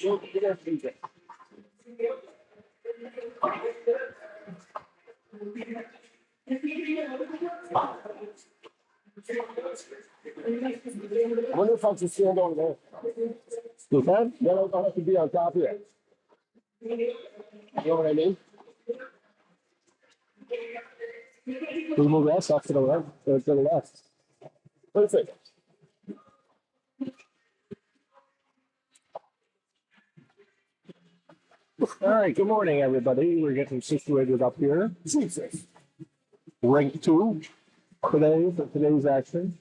I wonder if I can stand over there. You can? Then I don't have to be on top of it. You know what I mean? We move that stuff to the left, to the left. Perfect. All right, good morning, everybody. We're getting situated up here. Rank 2 today for today's action.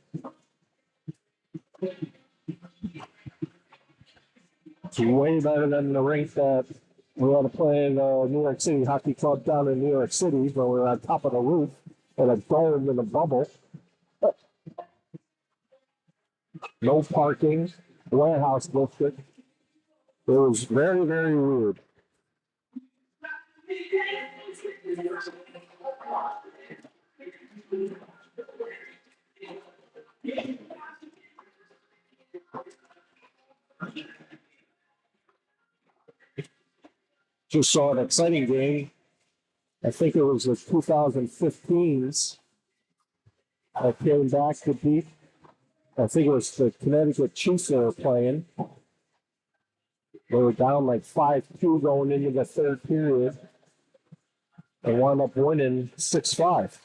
It's way better than the rink that we had to play in the New York City Hockey Club down in New York City, where we were on top of the roof in a dome in a bubble. No parking, warehouse district. It was very, very weird. Just saw an exciting game. I think it was the 2015s that came back to beat. I think it was the Connecticut Chiefs they were playing. They were down like 5-2 going into the third period. They wound up winning 6-5.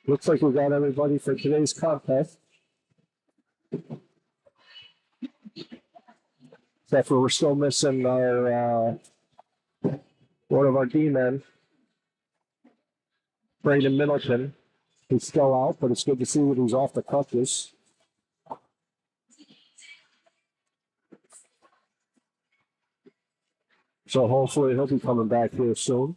Looks like we got everybody for today's contest. Except for we're still missing our one of our D-men, Braden Middleton. He's still out, but it's good to see that he's off the crutches. So hopefully he'll be coming back here soon.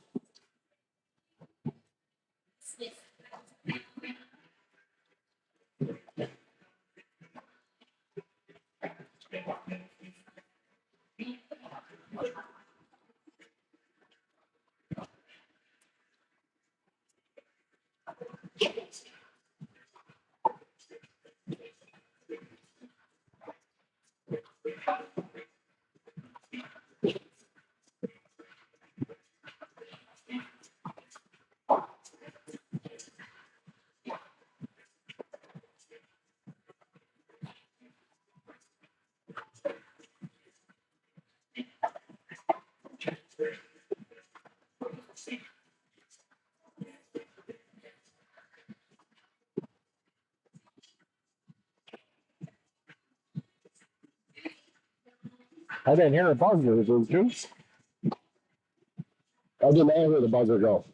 I didn't hear a buzzer, did you? I did not hear the buzzer go.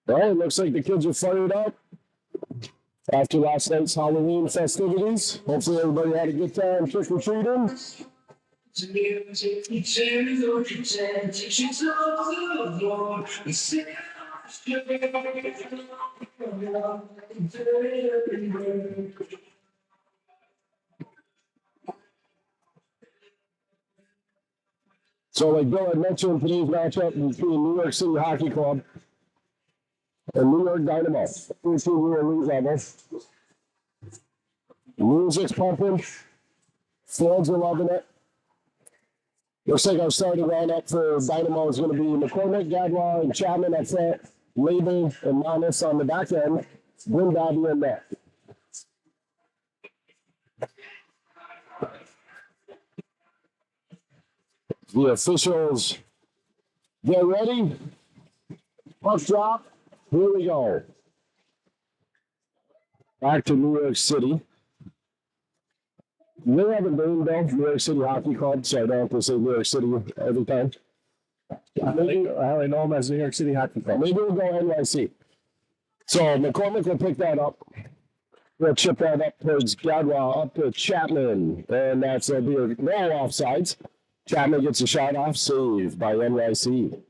Well, it looks like the kids are fired up after last night's Halloween festivities. Hopefully everybody had a good time trick-or-treating. So like Bill had mentioned, today's matchup between New York City Hockey Club and New York Dynamo, 13-year league level. Music's pumping. Fans are loving it. Looks like our starting lineup for Dynamo is going to be McCormick, Gadwall, and Chapman up front, Label and Manis on the back end, Brindabby and net. The officials get ready. Puck drop. Here we go. Back to New York City. You really haven't named though, New York City Hockey Club, so I don't have to say New York City every time. I only know them as New York City Hockey Club. Maybe we'll go NYC. So McCormick will pick that up. We'll chip that up towards Gadwa, up to Chapman. And that's a no offsides. Chapman gets a shot off, saved by NYC.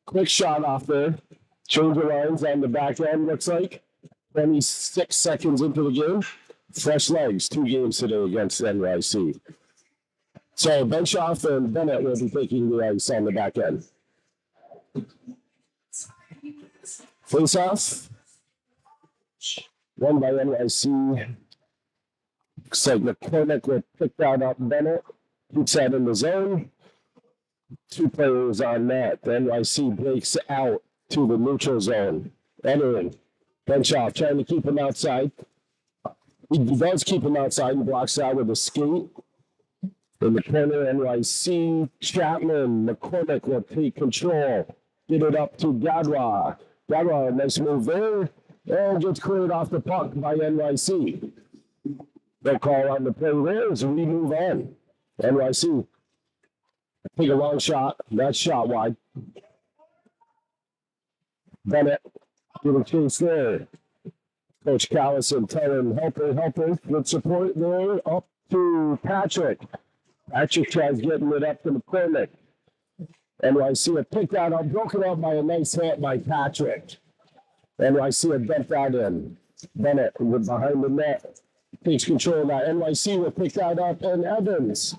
Quick shot off there. Change of lines on the back end, looks like. 26 seconds into the game. Fresh legs, 2 games today against NYC. So Benshoff and Bennett will be taking the ice on the back end. Face off. Won by NYC. Looks like McCormick will pick that up. Bennett keeps that in the zone. 2 players on net. NYC breaks out to the neutral zone. Entering. Benshoff trying to keep him outside. He does keep him outside and blocks out with a skate. In the corner, NYC. Chapman. McCormick will take control. Get it up to Gadwa. Gadwa, nice move there. And gets cleared off the puck by NYC. They'll call on the play there as we move on. NYC. Take a long shot. That shot wide. Bennett. Getting chase there. Coach Callison telling helper. Good support there. Up to Patrick. Patrick tries getting it up to McCormick. NYC had picked that up, broken up by a nice hit by Patrick. NYC had bent that in. Bennett behind the net. Takes control of that. NYC will pick that up, and Evans.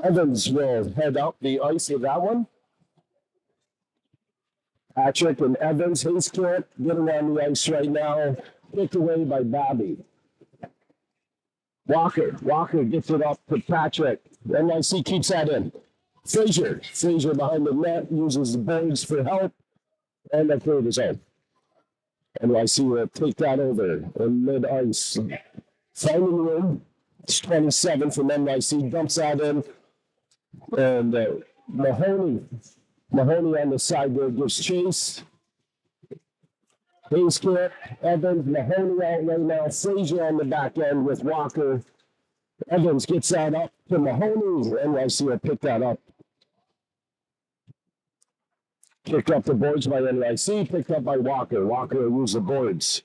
Evans will head up the ice with that one. Patrick and Evans. Hayes can't get around the ice right now. Picked away by Bobby. Walker gets it up to Patrick. NYC keeps that in. Frazier behind the net, uses the birds for help, and they clear his own. NYC will take that over in mid-ice. Finding room. It's 27 from NYC. Dumps that in. And Mahoney on the side there gives chase. Hayes can't. Evans, Mahoney out right now. Frazier on the back end with Walker. Evans gets that up to Mahoney. NYC will pick that up. Picked up the boards by NYC. Picked up by Walker. Walker will use the boards.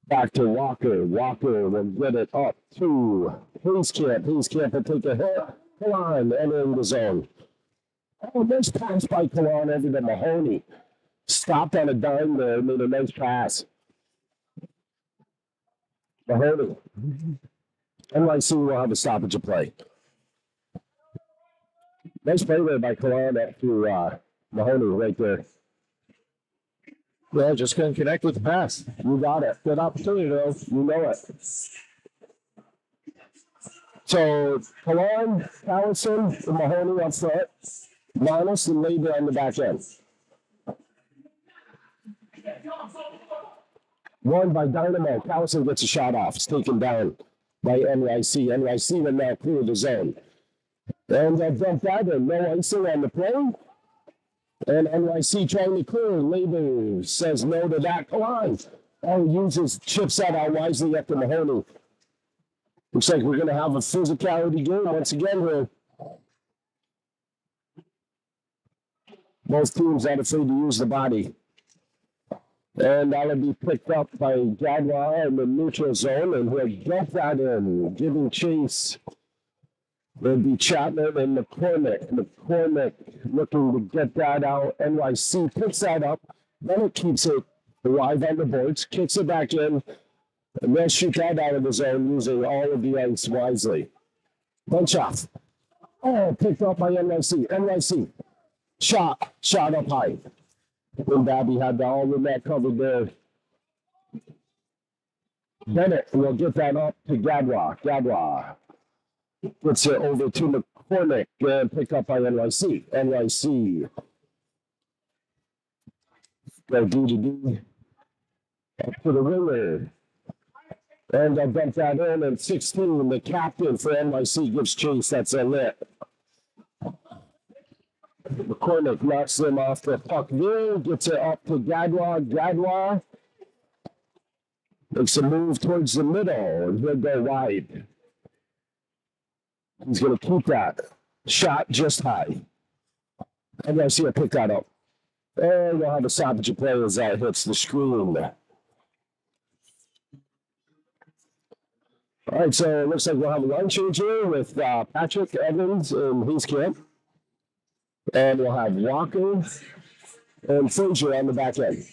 Back to Walker. Walker will get it up to Hayescamp. Hayescamp will take a hit. Kalan entering the zone. Oh, nice pass by Kalan over to Mahoney. Stopped on a dime there. Made a nice pass. Mahoney. NYC will have a stoppage of play. Nice play there by Kalan up to Mahoney right there. Well, just couldn't connect with the pass. You got it. Good opportunity, though. You know it. So, Kalan, Allison, and Mahoney up front. Manos and Labor on the back end. Won by Dynamo. Callison gets a shot off. It's taken down by NYC. NYC will now clear the zone. And they'll dump that in. No icing on the play. And NYC trying to clear. Labor says no to that. Kalan uses chips that out wisely up to Mahoney. Looks like we're going to have a physicality game once again here. Both teams not afraid to use the body. And that'll be picked up by Gadwa in the neutral zone, and he'll dump that in, giving chase. There'll be Chapman and McCormick. McCormick looking to get that out. NYC picks that up. Then it keeps it alive on the boards, kicks it back in, and they'll shoot that out of the zone using all of the ice wisely. Bunch off. Oh, picked up by NYC. NYC. Shot up high. And Babby had all the net covered there. Bennett will get that up to Gadwa. Gadwa gets it over to McCormick and picked up by NYC. NYC. Go D. Up to the ringer. And they'll dump that in. And 16, the captain for NYC gives chase. That's a lit. McCormick knocks them off the puck there, gets it up to Gadwa. Gadwa makes a move towards the middle, and he'll go wide. He's going to keep that shot just high. NYC will pick that up. And we'll have a stoppage of play as that hits the screen. All right, so it looks like we'll have a line change here with Patrick Evans and Heeskamp. And we'll have Walker and Frazier on the back end.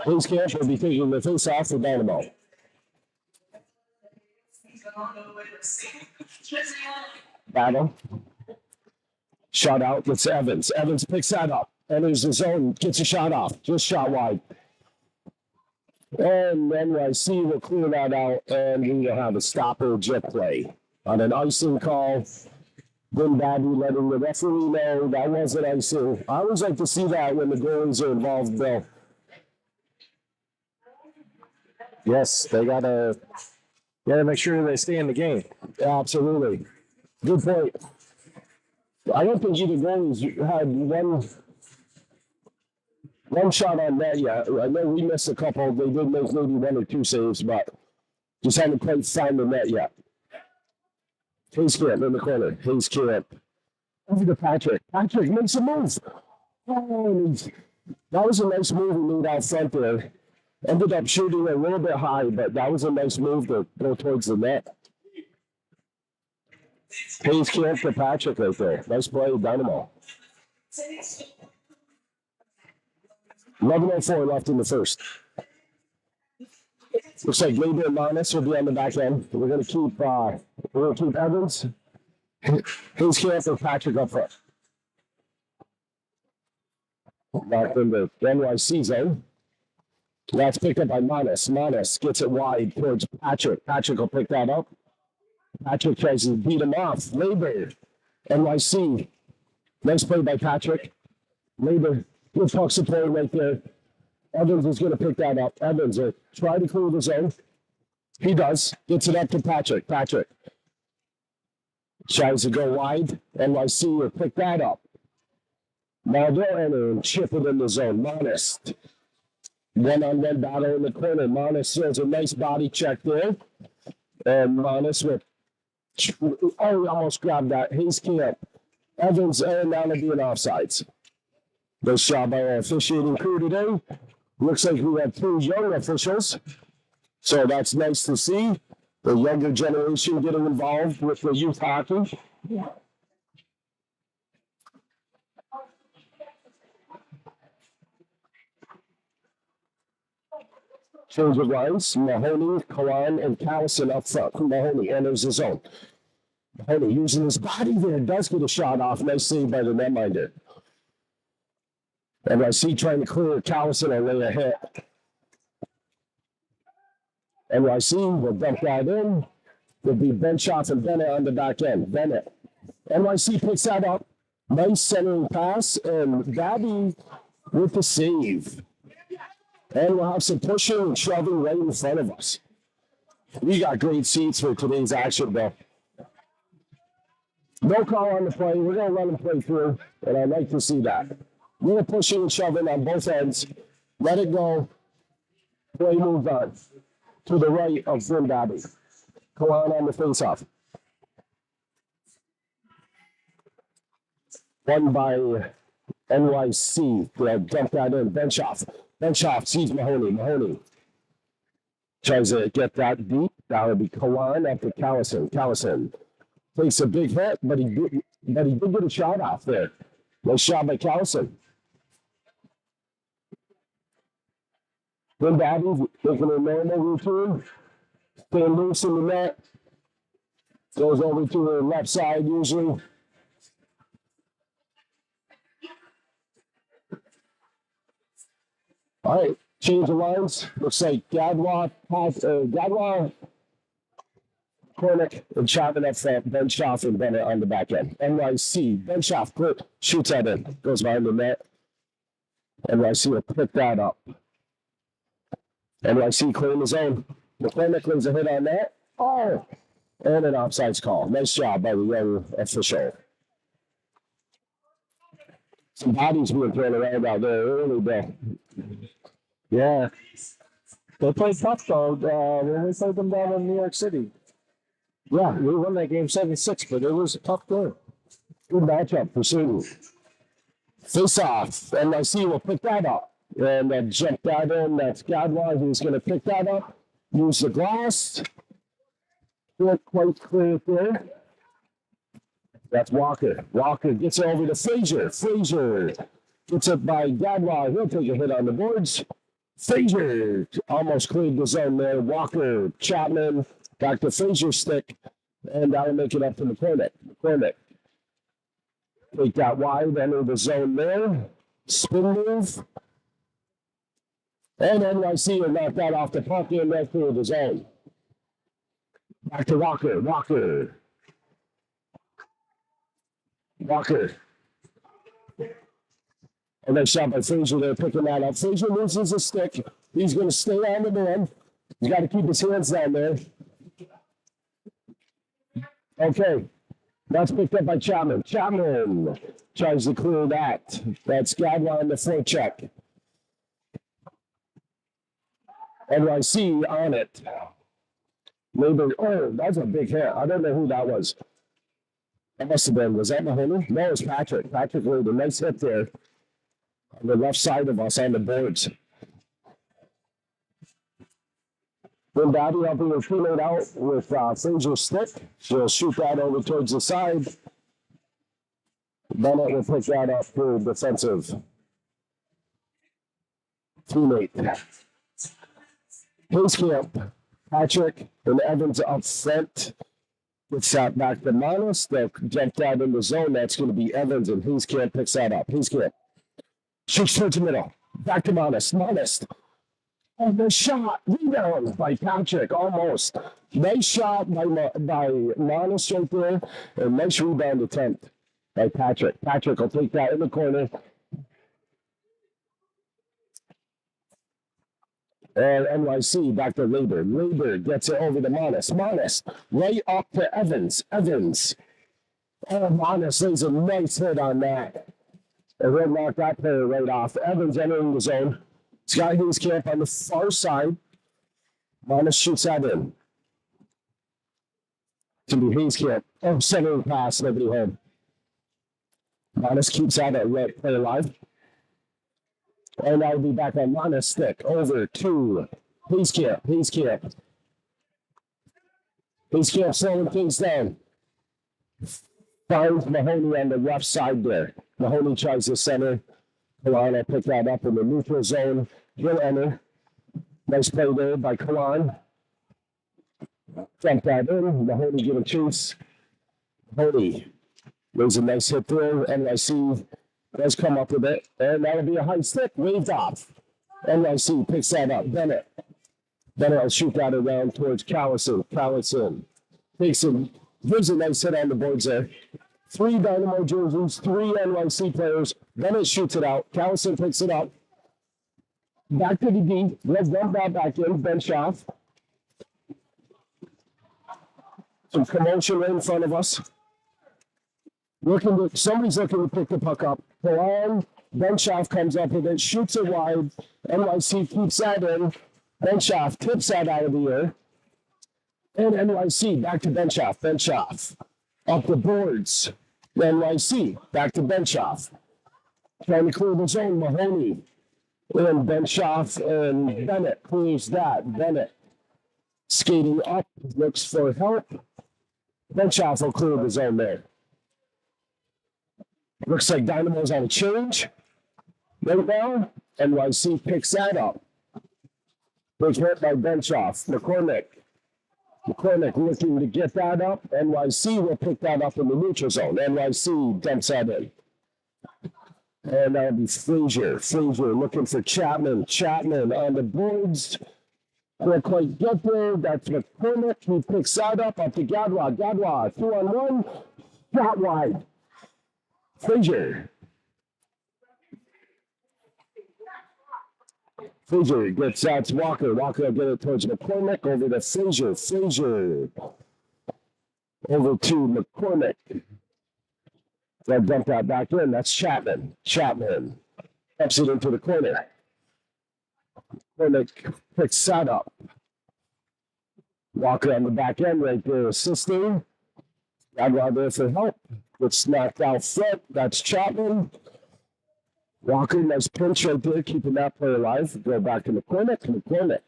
Heeskamp will be taking the face-off for Dynamo. Battle. Shot out. It's Evans. Evans picks that up. Enters the zone. Gets a shot off. Just shot wide. And NYC will clear that out. And we will have a stoppage at play. On an icing call. Then Babby letting the referee know that wasn't icing. I always like to see that when the goalies are involved, Bill. Yes, they gotta make sure they stay in the game. Absolutely. Good point. I don't think either goalies had one shot on net yet. I know we missed a couple. They did make maybe one or two saves, but just haven't quite found the net yet. Heeskamp in the corner. Heeskamp over to Patrick. Patrick makes a move. Oh, that was a nice move he made out front there. Ended up shooting a little bit high, but that was a nice move to go towards the net. Heeskamp to Patrick right there. Nice play, Dynamo. 11:04 left in the first. Looks like Labor and Manis will be on the back end. We're gonna keep Evans, Heeskamp, and Patrick up front. Back in the NYC zone. That's picked up by Manis. Manis gets it wide towards Patrick. Patrick will pick that up. Patrick tries to beat him off. Labor, NYC. Nice play by Patrick. Labor, good puck support right there. Evans is going to pick that up. Evans will try to clear the zone. He does. Gets it up to Patrick. Patrick tries to go wide. NYC will pick that up. Now they'll enter and chip it in the zone. Manis. One-on-one battle in the corner. Manis throws a nice body check there. And Manis will almost grabbed that. Heeskamp. Evans and now to be an offsides. Nice job by our officiating crew today. Looks like we have two young officials. So that's nice to see. The younger generation getting involved with the youth hockey. Change of lines. Mahoney, Kalan, and Callison up front. Mahoney enters the zone. Mahoney using his body there. Does get a shot off. Nice save by the netminder. NYC trying to clear Callison and lay a hit. NYC will dump that in. Will be Benshoff and Bennett on the back end. Bennett. NYC picks that up. Nice centering pass. And Babby with the save. And we'll have some pushing and shoving right in front of us. We got great seats for today's action, though. No call on the play. We're going to let them play through, and I'd like to see that. We're pushing and shoving on both ends. Let it go. Play moves on. To the right of Bryn Babby. Kalan on the face-off. Won by NYC. They'll dump that in. Benshoff. Benshoff sees Mahoney. Mahoney tries to get that deep. That would be Kalan after Callison. Callison takes a big hit, but he did get a shot off there. Nice shot by Callison. Then Babby making a normal routine. Staying loose in the net. Goes over to the left side usually. All right, change of lines. Looks like Gadwa, Kornick, and Chapman up front. Benshoff and Bennett on the back end. NYC, Benshoff shoots that in. Goes behind the net. NYC will pick that up. NYC clearing the zone. McCormick leaves a hit on that. Oh, And an offsides call. Nice job by the young official. Some bodies being thrown around out there early, Bill. Yeah. They played tough, though, when we played them down in New York City. Yeah, we won that game 7-6, but it was a tough game. Good matchup for certain. Face off. NYC will pick that up. And jump that in. That's Gadwa who's going to pick that up. Use the glass. Not quite clear there. That's Walker. Walker gets it over to Frazier. Frazier gets it by Gadwa. He'll take a hit on the boards. Frazier almost cleared the zone there. Walker, Chapman, back to Frazier's stick. And that'll make it up to McCormick. McCormick. Take that wide, enter the zone there. Spin move. And NYC will knock that off the puck and right through the zone. Back to Walker. Walker. Walker. And then shot by Frazier there, picking that up. Frazier loses his stick. He's going to stay on the man. He's got to keep his hands down there. Okay. That's picked up by Chapman. Chapman tries to clear that. That's Gadwa on the forecheck. NYC on it. Labor. Oh, that's a big hit. I don't know who that was. That must have been. Was that Mahoney? No, it's Patrick. Patrick with a nice hit there on the left side of us on the boards. Then Bobby helping her teammate out with Frazier's stick. She'll shoot that over towards the side. Bennett will pick that up for defensive teammate. Hayscamp, Patrick, and Evans up front. Gets that back to Manos. They'll jump out in the zone. That's going to be Evans, and Hayscamp picks that up. Hayscamp shoots towards the middle. Back to Manos. Manos. And the shot, rebound by Patrick, almost. Nice shot by Manos right there, and nice rebound attempt by Patrick. Patrick will take that in the corner. And NYC back to Labor. Labor gets it over to Manos. Manos right up to Evans. Evans. Oh, Manos lays a nice hit on that. And he'll knock that player right off. Evans entering the zone. Scott Hayscamp on the far side. Manos shoots that in. To be Hayscamp. Oh, centering pass, nobody home. Manos keeps that right play alive. And that'll be back on Manos' stick. Over to Hayscamp. Hayscamp. Hayscamp slowing things down. Finds Mahoney on the left side there. Mahoney tries to center. Kalan will pick that up in the neutral zone. He'll enter. Nice play there by Kalan. Jump that in. Mahoney giving chase. Mahoney lays a nice hit there. NYC does come up with it. And that'll be a high stick. Waved off. NYC picks that up. Bennett. Bennett will shoot that around towards Callison. Callison takes him. Gives a nice hit on the boards there. 3 Dynamo jerseys, 3 NYC players. Bennett shoots it out. Callison picks it up. Back to the D. Let's dump that back in. Bench off. Some commotion right in front of us. Somebody's looking to pick the puck up. Kalan, bench off comes up with it, shoots it wide. NYC keeps that in. Bench off tips that out of the air. And NYC back to bench off. Bench off. Up the boards. NYC back to bench off. Trying to clear the zone. Mahoney. And bench off. And Bennett clears that. Bennett skating up. Looks for help. Bench off will clear the zone there. Looks like Dynamo's on a change. Right now. NYC picks that up. Big hit by bench off. McCormick. McCormick looking to get that up. NYC will pick that up in the neutral zone. NYC dumps that in. And that'll be Frazier. Frazier looking for Chapman. Chapman on the boards. Can't quite get there. That's McCormick. He picks that up to Gadwa. Gadwa, 2-on-1. Shot wide. Frazier. Frazier gets that to Walker. Walker will get it towards McCormick. Over to Frazier. Frazier Over to McCormick. They'll dump that back in. That's Chapman. Chapman ups it into the corner. McCormick picks that up. Walker on the back end right there assisting. Gadwa there for help. Gets knocked out front. That's Chapman. Walker, nice pinch right there, keeping that player alive. Go back to McCormick. McCormick.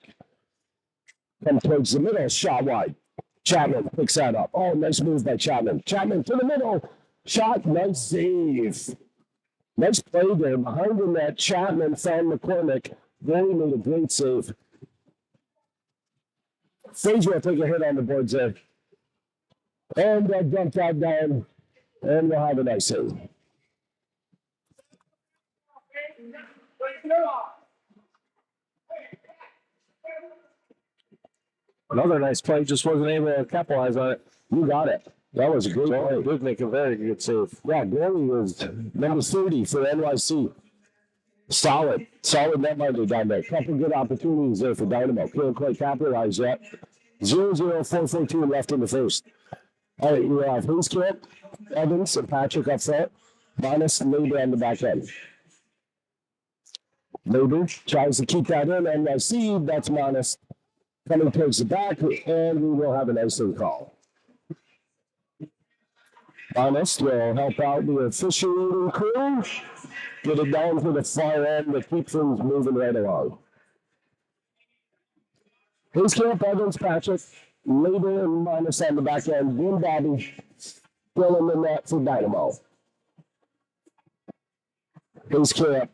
Come towards the middle. Shot wide. Chapman picks that up. Oh, nice move by Chapman. Chapman to the middle. Shot. Nice save. Nice play there. Behind the net, Chapman found McCormick. Really made a great save. Frazier will take a hit on the boards there. And they'll dump that down. And we'll have a nice save. Another nice play, just wasn't able to capitalize on it. You got it. That was a great play. Did make a very good save. Yeah, Gary was number 30 for NYC. Solid netminder down there. Couple good opportunities there for Dynamo. Can't quite capitalize yet. 0-0-4-4-2 left in the first. All right, we have Hinskamp, Evans, and Patrick up front. Minus Labor on the back end. Labor tries to keep that in. NYC, that's minus. Coming towards the back, and we will have an icing call. Honest will help out the officiating crew. Get it down to the far end to keep things moving right along. Hinskamp, Evans, Patrick, Labor, and minus on the back end. Boom, Bobby, still in the net for Dynamo. Hinskamp,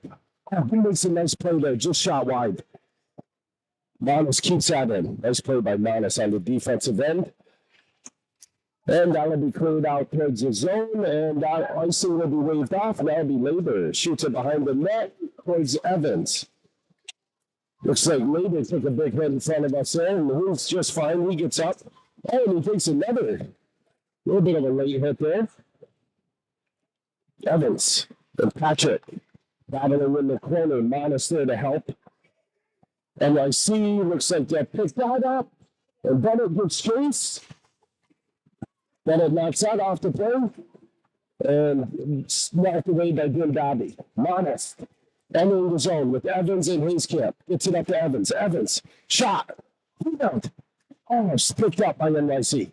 he makes a nice play there, just shot wide. Manus keeps that in. Nice play by Manus on the defensive end. And that'll be cleared out towards the zone, and that icing will be waved off. That'll be Labor. Shoots it behind the net towards Evans. Looks like Labor took a big hit in front of us there, and the move's just fine. He gets up. Oh, and he takes another. Little bit of a late hit there. Evans and Patrick battling in the corner. Manus there to help. NYC looks like they picked that up. And Bennett gets chase. Bennett knocks that off the play. And knocked away by Jim Dobby. Manus entering the zone with Evans and Hinskamp. Gets it up to Evans. Evans. Shot. Rebound. Almost picked up by NYC.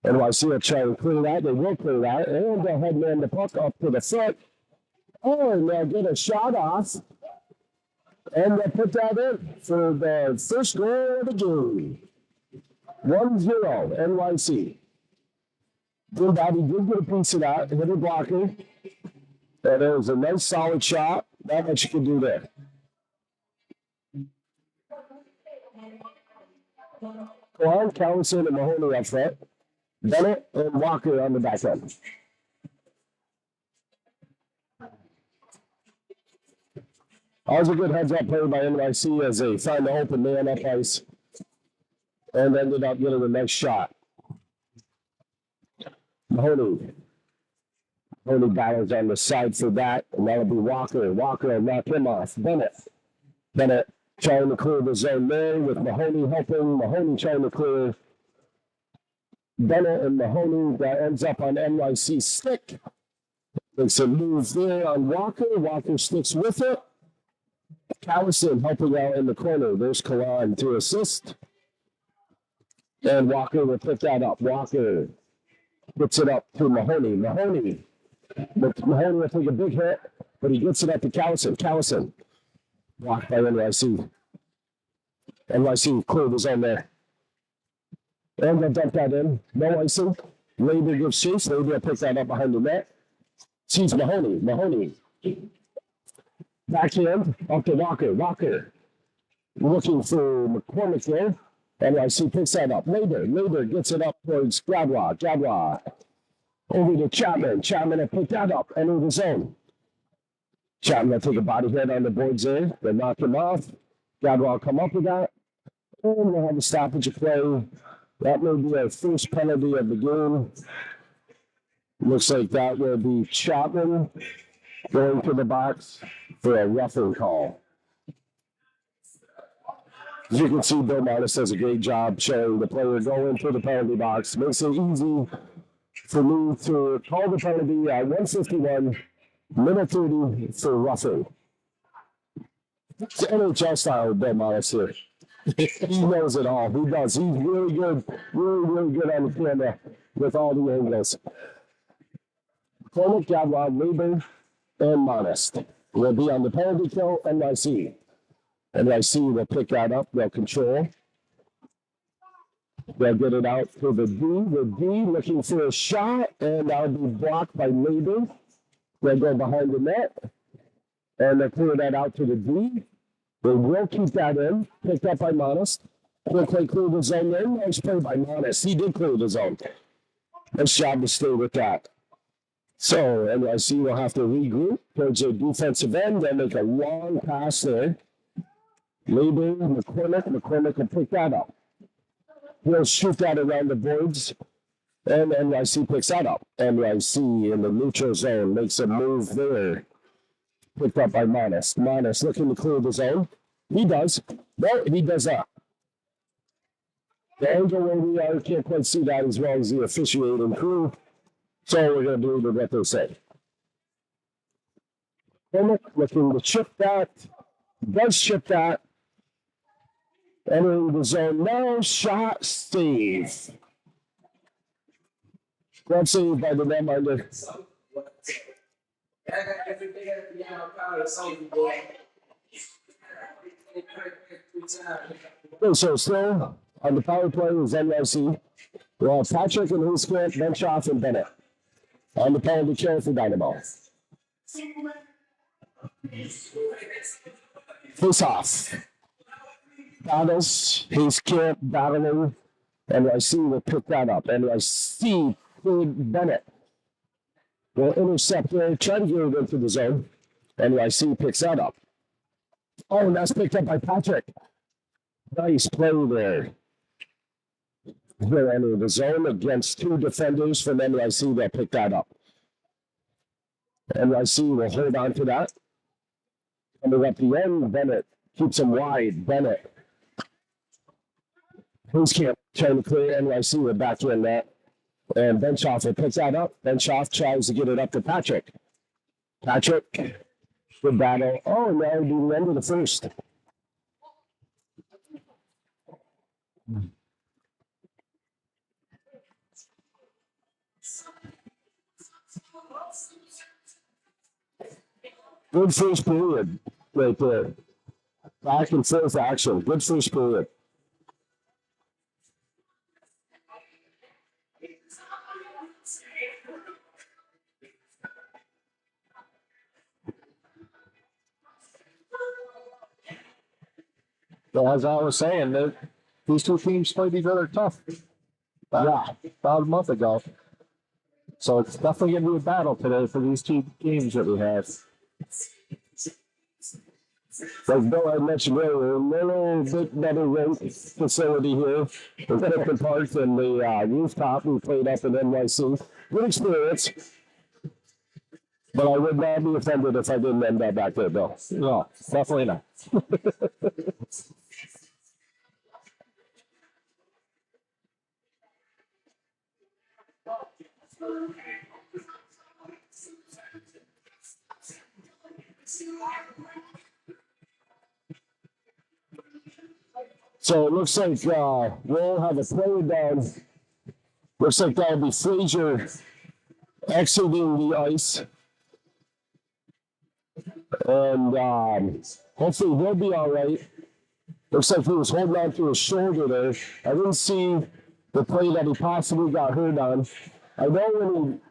NYC will try to clear that. They will clear that. And they'll headman the puck up to the front. Oh, and they'll get a shot off. And they'll put that in for the first goal of the game. 1-0, NYC. Jim Bobby did get a piece of that, hit a blocker. And it was a nice solid shot. Not much you can do there. Kwan, Callison, and Mahoney up front. Bennett and Walker on the back end. Always a good heads-up play by NYC as they find the open man up ice and ended up getting a nice shot. Mahoney battles on the side for that, and that'll be Walker. Walker will knock him off. Bennett trying to clear the zone there with Mahoney helping. Mahoney trying to clear Bennett and Mahoney. That ends up on NYC's stick. Makes a move there on Walker. Walker sticks with it. Callison helping out in the corner. There's Kalan to assist. And Walker will pick that up. Walker puts it up to Mahoney. Mahoney will take a big hit, but he gets it up to Callison. Callison blocked by NYC. NYC cleared his own there. And they'll dump that in. No icing. Labor gives chase. Labor will pick that up behind the net. Sees Mahoney. Mahoney. Backhand up to Walker. Walker looking for McCormick there. NYC picks that up. Labor gets it up towards Gadwa. Gadwa over to Chapman. Chapman will pick that up. Enter the zone. Chapman will take a body hit on the boards there. They knock him off. Gadwa will come up with that. And we'll have a stoppage of play. That may be our first penalty of the game. Looks like that will be Chapman going to the box for a roughing call. As you can see, Bill Modest does a great job showing the player go into the penalty box. Makes it easy for me to call the penalty at 151, minute 30 for roughing. It's NHL style, Bill Modest here. He knows it all. He does. He's really good, really good on the camera with all the angles. Cornick, Gadwad, Labor, and Modest will be on the penalty kill, NYC. NYC will pick that up. They'll control. They'll get it out to the D. The D looking for a shot, and that'll be blocked by Labor. They'll go behind the net, and they'll clear that out to the D. They will keep that in, picked up by Modest. Quickly clear the zone there. Nice play by Modest. He did clear the zone. Nice job to stay with that. So NYC will have to regroup towards their defensive end. They'll make a long pass there. Labor, McCormick will pick that up. He'll shoot that around the boards, and NYC picks that up. NYC in the neutral zone makes a move there. Picked up by Modest. Modest looking to clear the zone. He does. No, he does not. The angle where we are, can't quite see that as well as the officiating crew. So we're going to do what they say. McCormick looking to chip that. Does chip that. Entering the zone now. Shot, save. Glove save by the netminder. Okay, so still on the power play is NYC. We'll have Patrick and Huskant, Benchoff, and Bennett on the penalty kill for Dynamo. Face off. Battles, Huskant battling. NYC will pick that up. NYC with Bennett. Will intercept there, try to get it into the zone. NYC picks that up. Oh, and that's picked up by Patrick. Nice play there. They're entering the zone against two defenders from NYC. They'll pick that up. NYC will hold on to that. Coming up the end, Bennett keeps him wide. Bennett. Huskant trying to clear NYC with back in that. And Benchoff will pick that up. Benchoff tries to get it up to Patrick. Patrick, good battle. Oh, now it'll be the end of the first. Good first period right there. Back and forth action. Good first period. So as I was saying, these two teams played each other tough. About a month ago. So it's definitely going to be a battle today for these two games that we have. Like Bill had mentioned earlier, a little bit better rink facility here. The Pelican Park and the rooftop we played up in NYC. Good experience. But I would not be offended if I didn't end up back there, Bill. No, definitely not. So it looks like we'll have a player down. Looks like that'll be Frazier exiting the ice. And hopefully he'll be all right. Looks like he was holding on to his shoulder there. I didn't see the play that he possibly got hurt on. I know when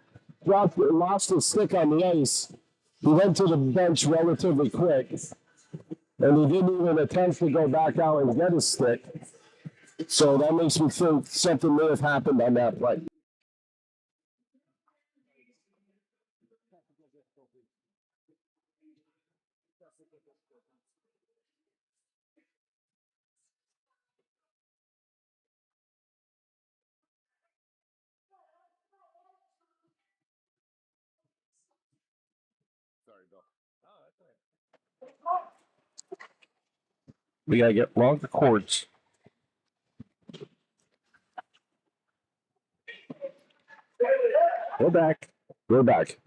he lost his stick on the ice, he went to the bench relatively quick. And he didn't even attempt to go back out and get his stick. So that makes me think something may have happened on that play. Sorry, Bill. We gotta get longer cords. We're back. We're back.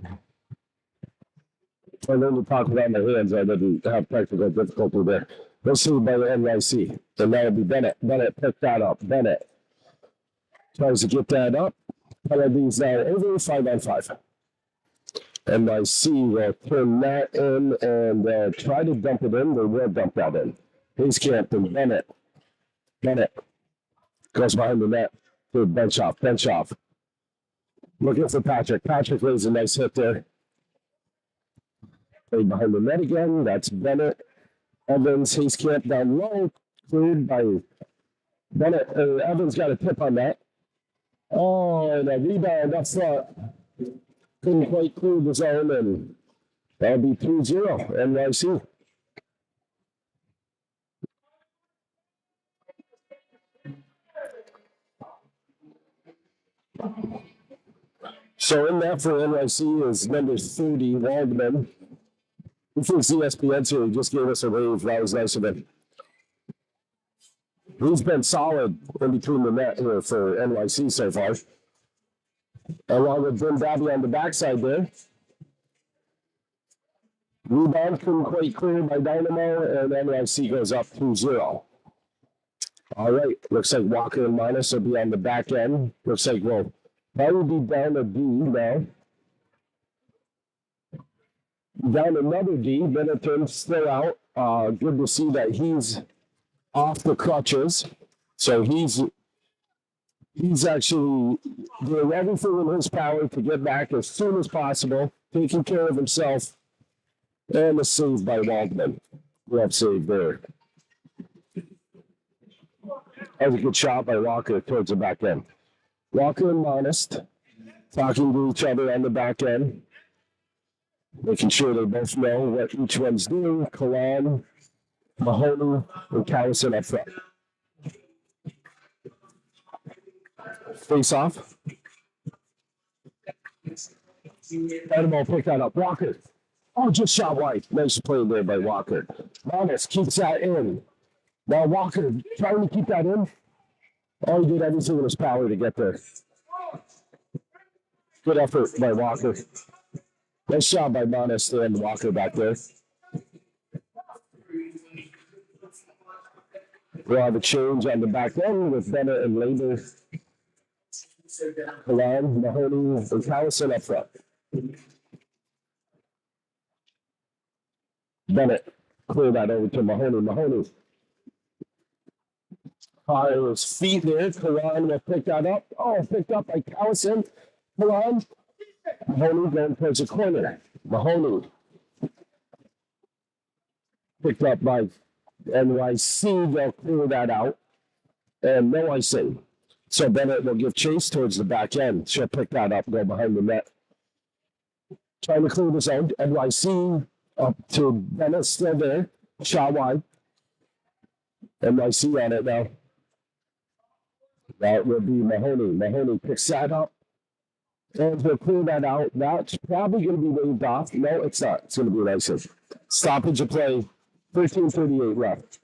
I know we talked about my hands. I didn't have technical difficulty there. Let's see by the NYC. And that'll be Bennett. Bennett picked that up. Bennett tries to get that up. Penalties now over 5-on-5. NYC will turn that in and try to dump it in. They will dump that in. Hayskamp and Bennett. Bennett goes behind the net. Good bench off. Bench off. Looking for Patrick. Patrick lays a nice hit there. Played behind the net again. That's Bennett. Evans, Hayskamp down low. Cleared by Bennett. Evans got a tip on that. Oh, and a rebound up front. Couldn't quite clear the zone, and that'll be 3-0 NYC. So in that for NYC is number 30, Waldman. He thinks ESPN here. He just gave us a wave. That was nice of him. He's been solid in between the net here for NYC so far. Along with Jim Dabby on the backside there. Rebound couldn't quite clear by Dynamo, and NYC goes up 2-0. All right, looks like Walker and Minus will be on the back end. Looks like we'll probably be down a D now. Down another D. Benetton's still out. Good to see that he's off the crutches. So he's actually doing everything in his power to get back as soon as possible, taking care of himself. And a save by Waldman. Glove save there. That was a good shot by Walker towards the back end. Walker and Monist talking to each other on the back end, making sure they both know what each one's doing. Kalan, Mahoney, and Callison up front. Face off. Dynamo pick that up. Walker. Oh, just shot wide. Nice play there by Walker. Monist keeps that in. Now Walker trying to keep that in. Oh, he did everything in his power to get there. Good effort by Walker. Nice shot by Monist and Walker back there. We'll have a change on the back end with Bennett and Labor. Kalan, Mahoney, and Callison up front. Bennett, clear that over to Mahoney. Mahoney. His feet there. Kalan will pick that up. Oh, picked up by Callison. Kalan. Mahoney going towards the corner. Mahoney. Picked up by NYC. They'll clear that out. And no icing. So Bennett will give chase towards the back end. She'll pick that up, go behind the net. Trying to clear the zone. NYC up to Bennett, still there. Shot wide. NYC on it now. That will be Mahoney. Mahoney picks that up. And we'll clear that out. That's probably going to be waved off. No, it's not. It's going to be an icing. Stoppage of play. 13:38 left.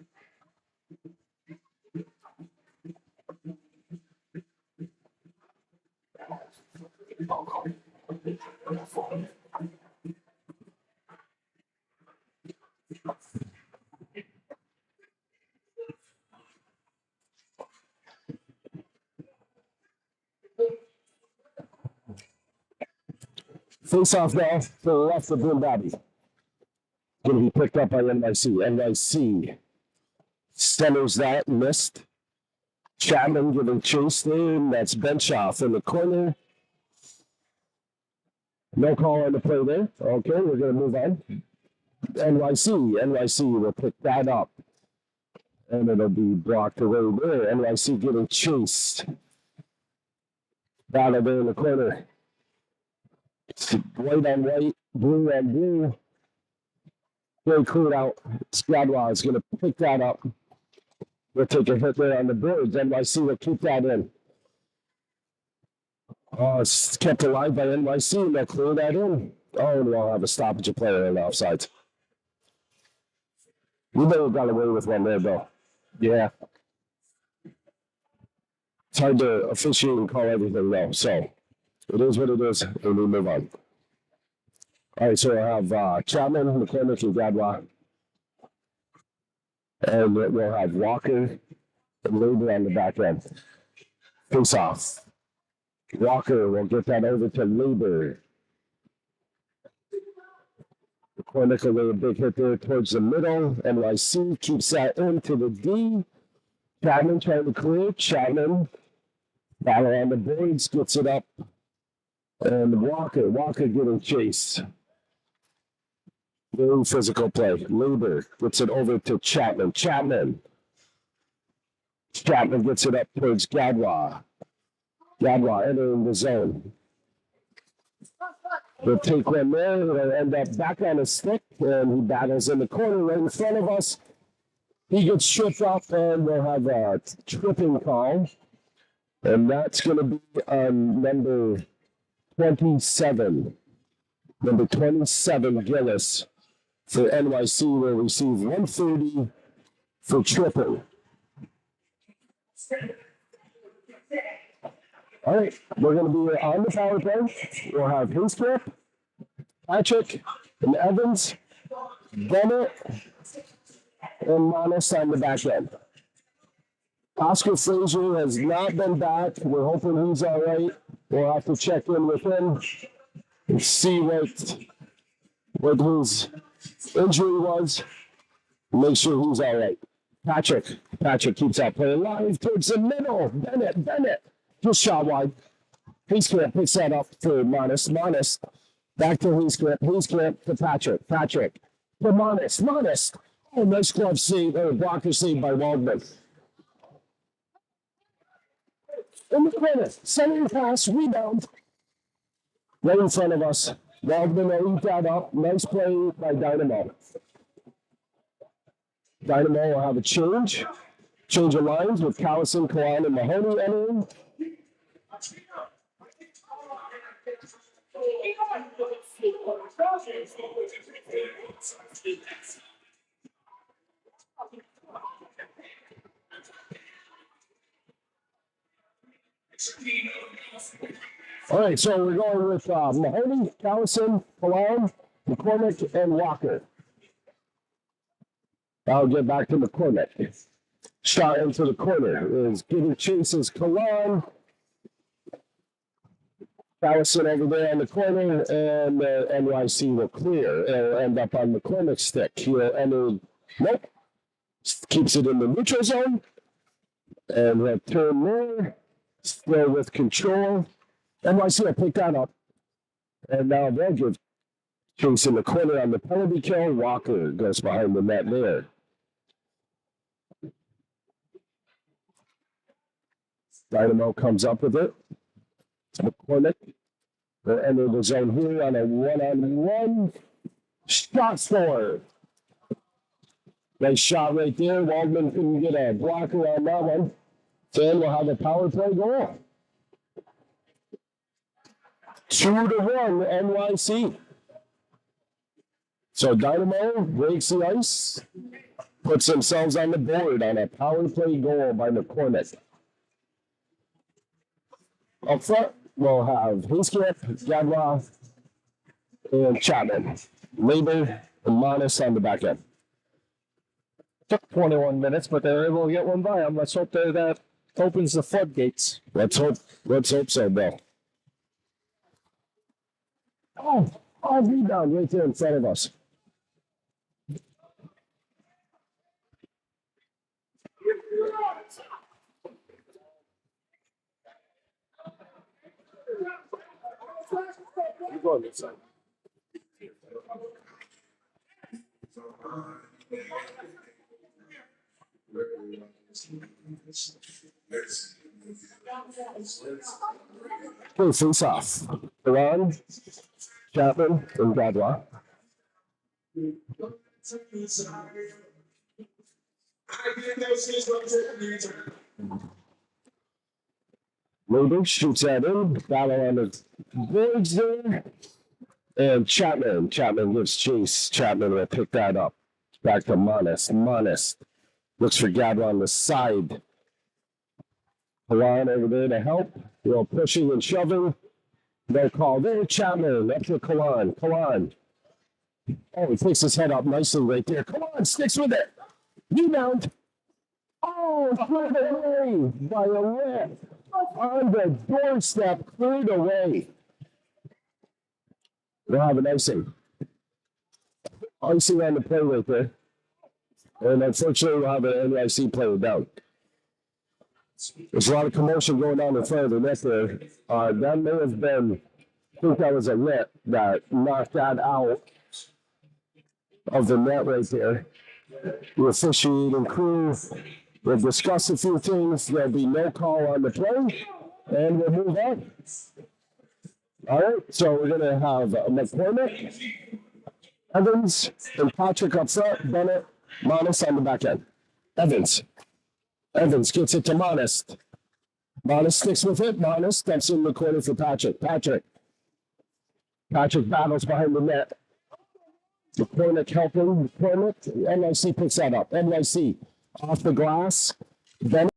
Face off now to the left of Jim Dabby. Going to be picked up by NYC. NYC centers that, missed. Chapman giving chase there, and that's bench off in the corner. No call on the play there. Okay, we're going to move on. NYC will pick that up. And it'll be blocked away there. NYC getting chased. Battle there in the corner. White on white, blue on blue. Very cleared out. Skradwa is going to pick that up. We'll take a hit there on the birds. NYC will keep that in. Oh, it's kept alive by NYC, and they'll clear that in. Oh, and we'll have a stoppage of player on the offside. We never got away with one there, Bill. Yeah. It's hard to officiate and call everything though. So it is what it is, and we move on. All right, so I have Chapman, McCormick, and Gadwa. And we'll have Walker and Labor on the back end. Face off. Walker will get that over to Labor. McCormick will lay a big hit there towards the middle. NYC keeps that into the D. Chapman trying to clear. Chapman battle on the boards, gets it up. And Walker getting chased. Very physical play. Labor gets it over to Chapman. Chapman gets it up towards Gadwa. Gadwa entering the zone. We'll take one there. He'll end up back on his stick, and he battles in the corner right in front of us. He gets tripped up, and we'll have a tripping call. And that's going to be on number 27. Number 27, Gillis, for NYC, will receive 130 for tripping. All right, we're going to be on the power play. We'll have Hinscliffe, Patrick, and Evans, Bennett, and Manis on the back end. Oscar Frazier has not been back. We're hoping he's all right. We'll have to check in with him and see what his injury was. Make sure he's all right. Patrick keeps out playing live towards the middle. Bennett. Just shot wide. Hinscliffe picks that up for Manis. Back to Hinscliffe to Patrick. To Manis. Oh, nice glove save, or blocker save by Waldman. In the corner, centering pass, rebound. Right in front of us. Waldman will eat that up. Nice play by Dynamo. Dynamo will have a change. Change of lines with Callison, Kawan, and Mahoney entering. All right, so we're going with Mahoney, Callison, Kawan, McCormick, and Walker. I'll get back to McCormick. Shot into the corner is giving chases Kawan. Callison over there on the corner, and NYC will clear. It'll end up on McCormick's stick. He'll enter, nope, keeps it in the neutral zone, and he'll turn there, still with control. NYC will pick that up, and now they'll give chase in the corner on the penalty kill. Walker goes behind the net there. Dynamo comes up with it. McCormick will enter the zone here on a one-on-one. Shot score. Nice shot right there. Waldman couldn't get a blocker on that one. Then we'll have a power play goal. 2-1 NYC. So Dynamo breaks the ice, puts themselves on the board on a power play goal by McCormick. Up front, we'll have Hinscliffe, Gadwa, and Chapman. Labor and Manis on the back end. Took 21 minutes, but they were able to get one by them. Let's hope that opens the floodgates. Let's hope so, Bill. Oh, rebound right there in front of us. You go on this side. Okay, face off. Iran, Chapman, and Gadwa. Labor shoots that in. Battle on the boards there. And Chapman gives chase. Chapman will pick that up. Back to Monist. Monist looks for Gadwa on the side. Kalan over there to help. A little pushing and shoving. No call there. Chapman up to Kalan. Kalan. Oh, he takes his head up nicely right there. Come on, sticks with it. Rebound. Oh, cleared away by a lip. On the doorstep, cleared away. We'll have an icing. Icing on the play right there. And unfortunately, we'll have an NYC player down. There's a lot of commotion going on in front of the net there. That may have been, I think that was a net that knocked that out of the net right there. The officiating crew will discuss a few things. There'll be no call on the play, and we'll move on. All right, so we're going to have McCormick, Evans, and Patrick up front, Bennett, Monist on the back end. Evans gets it to Monist. Monist sticks with it. Monist steps in the corner for Patrick. Patrick battles behind the net. McCormick helping. McCormick. NYC picks that up. NYC off the glass. Bennett.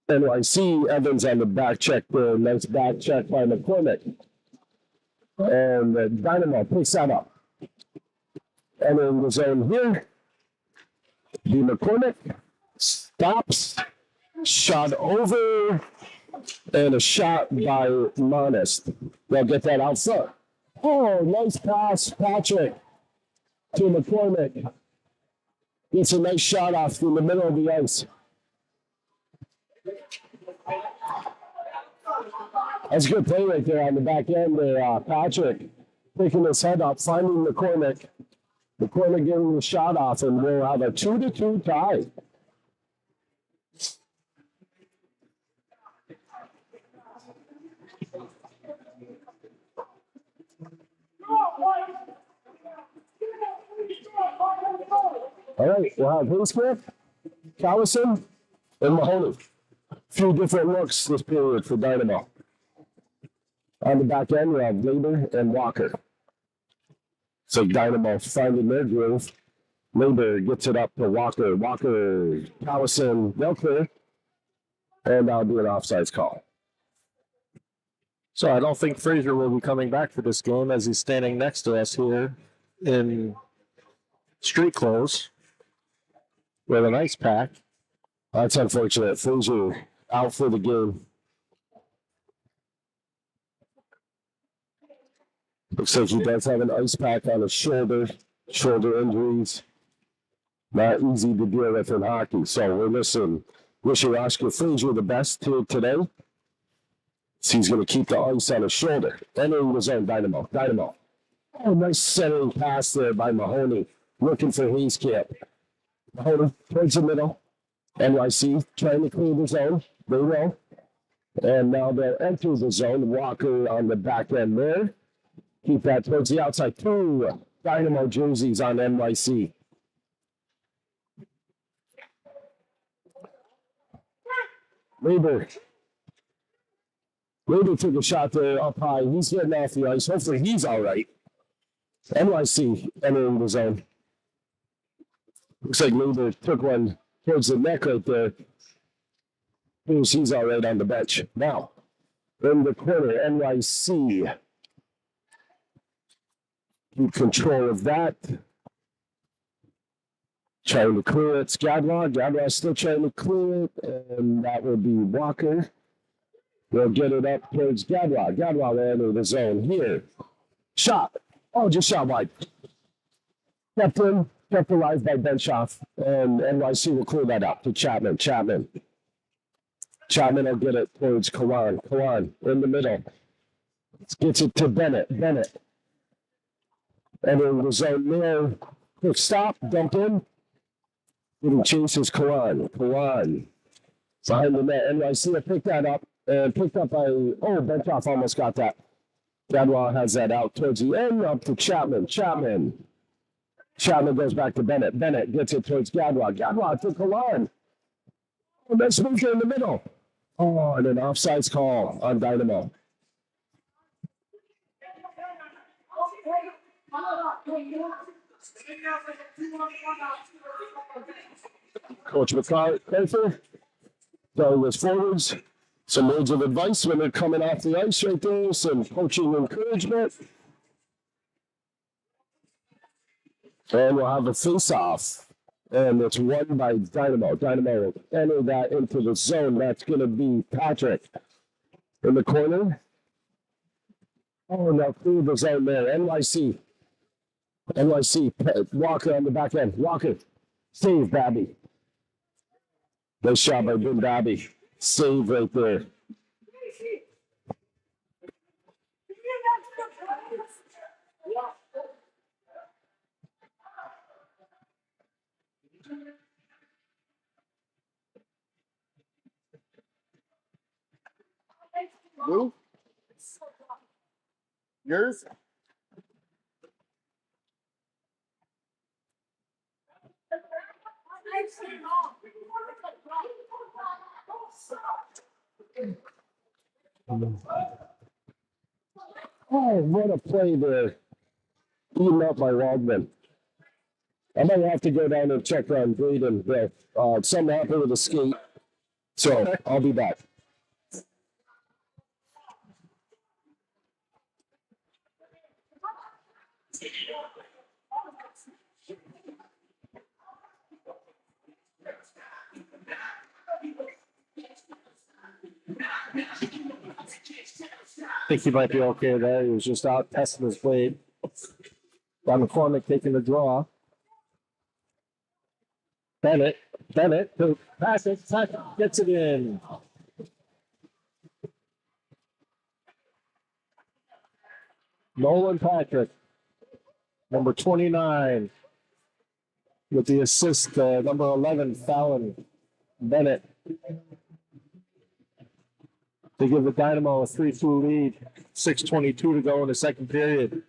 NYC. Evans on the back check there. Nice back check by McCormick. And Dynamo picks that up. Entering the zone here. The McCormick stops. Shot over. And a shot by Monist. They'll get that out front. Oh, nice pass, Patrick, to McCormick. Gets a nice shot off in the middle of the ice. That's a good play right there on the back end there. Patrick picking his head up, finding McCormick. McCormick getting the shot off, and we'll have a 2-2 tie. All right, we'll have Hinscamp, Callison, and Mahoney. A few different looks this period for Dynamo. On the back end, we have Labor and Walker. So Dynamo finding their groove. Labor gets it up to Walker. Walker, Callison, they'll clear. And that'll be an offsides call. So I don't think Frazier will be coming back for this game as he's standing next to us here in street clothes with an ice pack. That's unfortunate. Frazier out for the game. Looks like he does have an ice pack on his shoulder. Shoulder injuries. Not easy to deal with in hockey. So we're wishing Oscar Frazier the best today. So he's going to keep the ice on his shoulder. Entering the zone, Dynamo. Dynamo. Oh, nice centering pass there by Mahoney. Looking for Hinscamp. Mahoney towards the middle. NYC trying to clear the zone. They will. And now they'll enter the zone. Walker on the back end there. Keep that towards the outside. 2 Dynamo jerseys on NYC. Labor took a shot there up high. He's getting off the ice. Hopefully he's all right. NYC entering the zone. Looks like Labor took one towards the neck right there. He's all right on the bench. Now, in the corner, NYC. Keep control of that. Trying to clear it. Gadwa. Gadwa still trying to clear it. And that will be Walker. We'll get it up towards Gadwa. Gadwa will enter the zone here. Shot. Oh, just shot wide. Kept alive by Benshoff. And NYC will clear that up to Chapman. Chapman will get it towards Kawan. Kawan in the middle. Gets it to Bennett. Bennett. Entering the zone there. Quick stop. Dump in. Getting chases Kawan. Kawan. Behind the net. NYC will pick that up. And picked up by, Benshoff almost got that. Gadwa has that out towards the end, up to Chapman. Chapman goes back to Bennett. Bennett gets it towards Gadwa. Gadwa to Kalan. Oh, nice move here in the middle. Oh, and an offsides call on Dynamo. Coach McCarthy telling his forwards some words of advice when they're coming off the ice right there, some coaching encouragement. And we'll have a face-off. And it's won by Dynamo. Dynamo will enter that into the zone. That's going to be Patrick in the corner. Oh, no, through the zone there. NYC. Walker on the back end. Walker. Save, Babby. Nice shot by Ben Babby. Save right there. Who? Yours? Oh, what a play there. Eaten up by Waldman. I might have to go down and check on Braden. Something happened with the skate. So I'll be back. I think he might be okay there. He was just out testing his blade. Don McCormick taking the draw. Bennett to Patrick gets it in. Nolan Patrick, number 29, with the assist, number 11, Fallon Bennett, to give the Dynamo a 3-2 lead. 6:22 to go in the second period.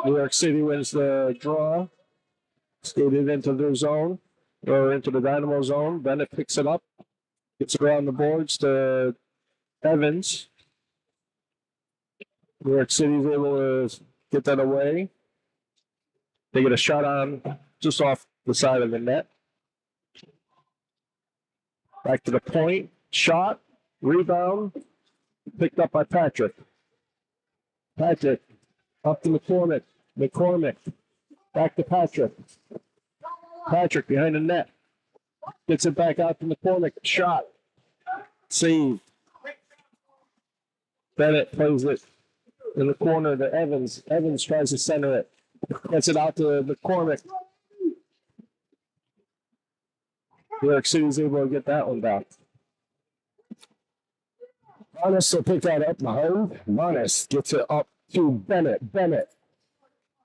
New York City wins the draw. Skated into their zone, or into the Dynamo zone. Bennett picks it up, gets it around the boards to Evans. New York City's able to get that away. They get a shot on just off the side of the net. Back to the point. Shot. Rebound. Picked up by Patrick. Patrick. Up to McCormick. McCormick. Back to Patrick. Patrick behind the net. Gets it back out to McCormick. Shot. Saved. Bennett plays it in the corner to Evans. Evans tries to center it. Gets it out to McCormick. New York City's able to get that one back. Monis will pick that up behind. Monis gets it up to Bennett. Bennett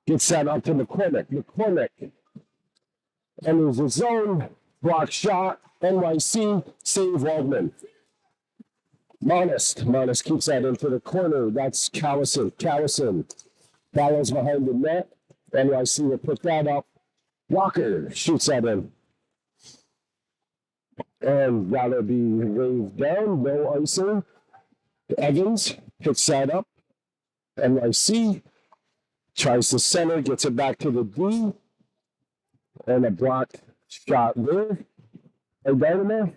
gets that up to McCormick. McCormick enters the zone. Block shot. NYC. Save Waldman. Monis keeps that into the corner. That's Callison. Callison follows behind the net. NYC will put that up. Walker shoots that in. And that'll be waved down. No icing. Evans picks that up. NYC tries to center, gets it back to the D. And a blocked shot there. Hey, Dynamo.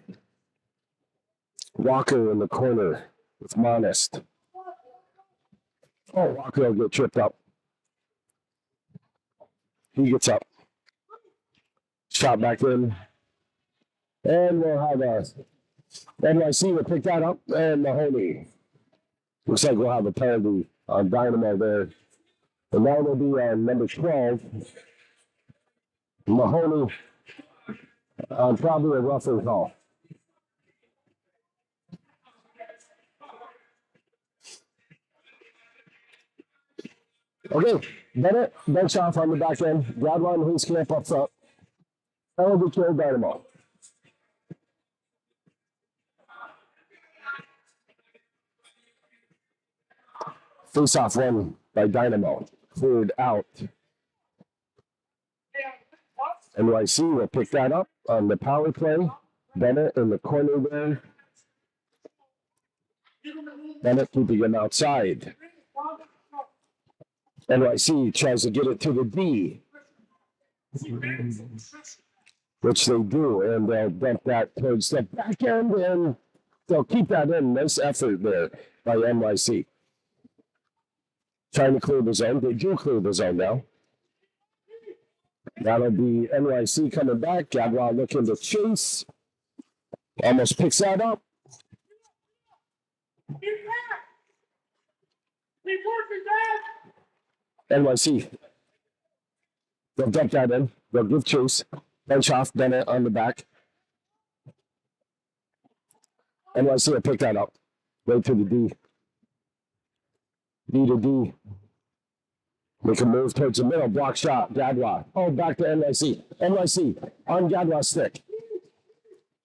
Walker in the corner with Monist. Oh, Walker will get tripped up. He gets up. Shot back in. And we'll have a NYC will pick that up. And Mahoney. Looks like we'll have a penalty on Dynamo there. And that will be on number 12. Mahoney on probably a rougher call. Okay, Bennett, bench off on the back end. Gladwine and Hinskamp up front. LBK Dynamo. Face off one by Dynamo. Cleared out NYC will pick that up on the power play. Bennett in the corner there. Bennett keeping him outside. NYC tries to get it to the D, which they do, and they'll dump that towards the back end, and they'll keep that in. Nice effort there by NYC. Trying to clear the zone. They do clear the zone now. That'll be NYC coming back. Gadwall looking to chase. Almost picks that up. NYC. They'll dump that in. They'll give chase. Bench off Bennett on the back. NYC will pick that up. Right to the D. D to D. Make a move towards the middle. Block shot. Gadwa. Oh, back to NYC. NYC on Gadwa's stick.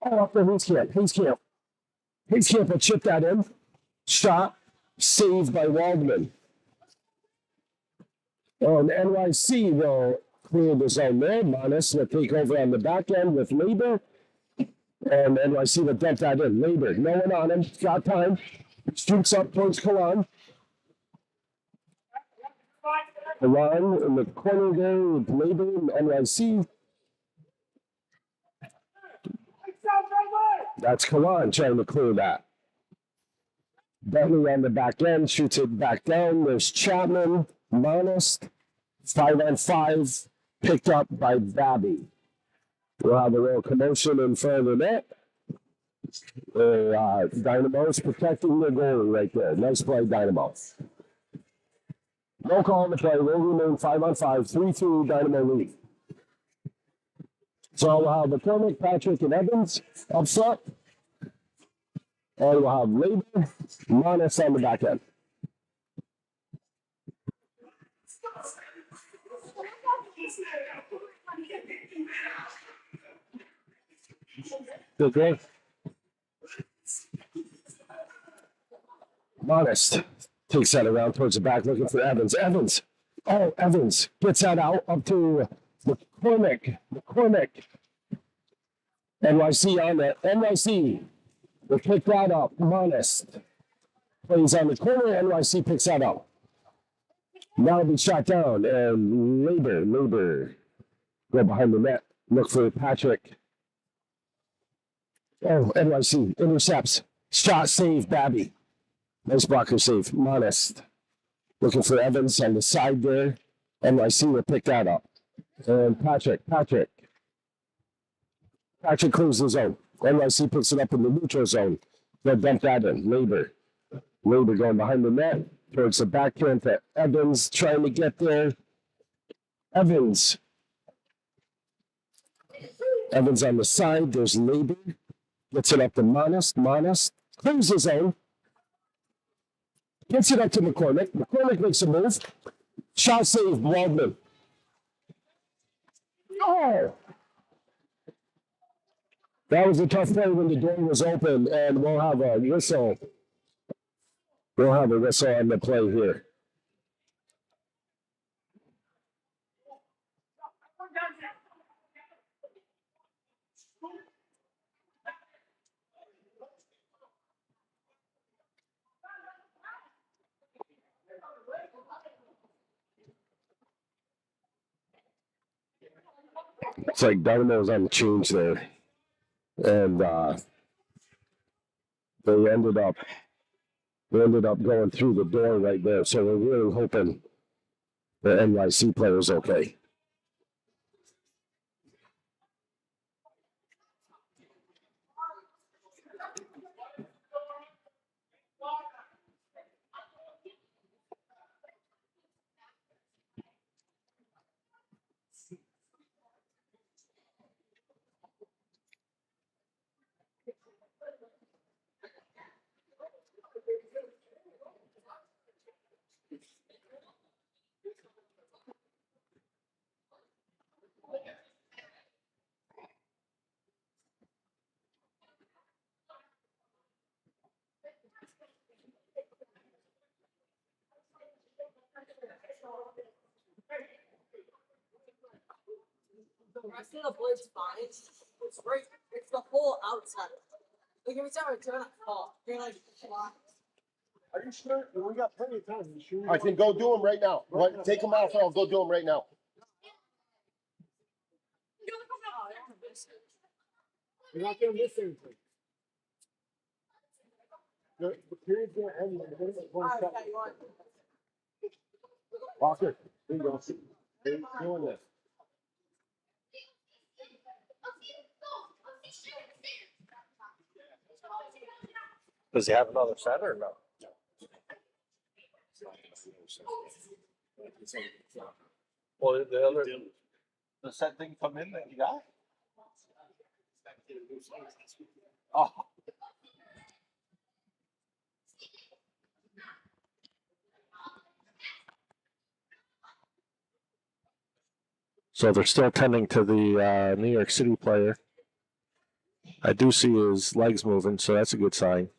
Oh, up to Hayes Camp. Hayes Camp. Hayes Camp will chip that in. Shot. Saved by Waldman. Oh, and NYC will clear the zone there. Manis will take over on the back end with Labor. And NYC will dump that in. Labor, no one on him. Got time. Shoots up towards Kalan. Kalan in the corner there with Labor and NYC. That's Kalan trying to clear that. Bentley on the back end, shoots it back down. There's Chapman, Manis, 5-on-5, picked up by Babby. We'll have a little commotion in front of the net. Dynamo's protecting the goal right there. Nice play, Dynamo. No call on the play. Will remain 5-on-5, 3-2 Dynamo lead. So we'll have McCormick, Patrick, and Evans up front. And we'll have Labor, Manis on the back end. Good game. Manis takes that around towards the back, looking for Evans. Evans. Oh, Evans gets that out up to McCormick. McCormick. NYC on that. NYC will pick that up. Manis plays on the corner. NYC picks that up. Now be shot down. And Labor go behind the net. Look for Patrick. Oh, NYC intercepts. Shot save, Babby. Nice blocker save. Manis looking for Evans on the side there. NYC will pick that up. And Patrick clears the zone. NYC picks it up in the neutral zone. They'll dump that in. Labor going behind the net towards the backhand to Evans trying to get there. Evans on the side. There's Labor. Gets it up to Manis. Manis clears the zone. Gets it up to McCormick. McCormick makes a move. Shot save, Waldman. Oh! That was a tough play when the door was open, and we'll have a whistle. We'll have a whistle on the play here. It's like Dynamo's on the change there. And they ended up going through the door right there. So we're really hoping the NYC player is okay. The rest of the blade's fine. It's right. It's the whole outside. Like every time I turn it off, you're like, wow. Are you sure? We got plenty of time. You sure? I can go do them right now. What? Take them off and I'll go do them right now. You're not gonna miss anything. The period's gonna end in 1 second. Walker, there you go. They're doing this. Does he have another set or no? Well, the set didn't come in that you got? Oh. So they're still tending to the New York City player. I do see his legs moving, so that's a good sign.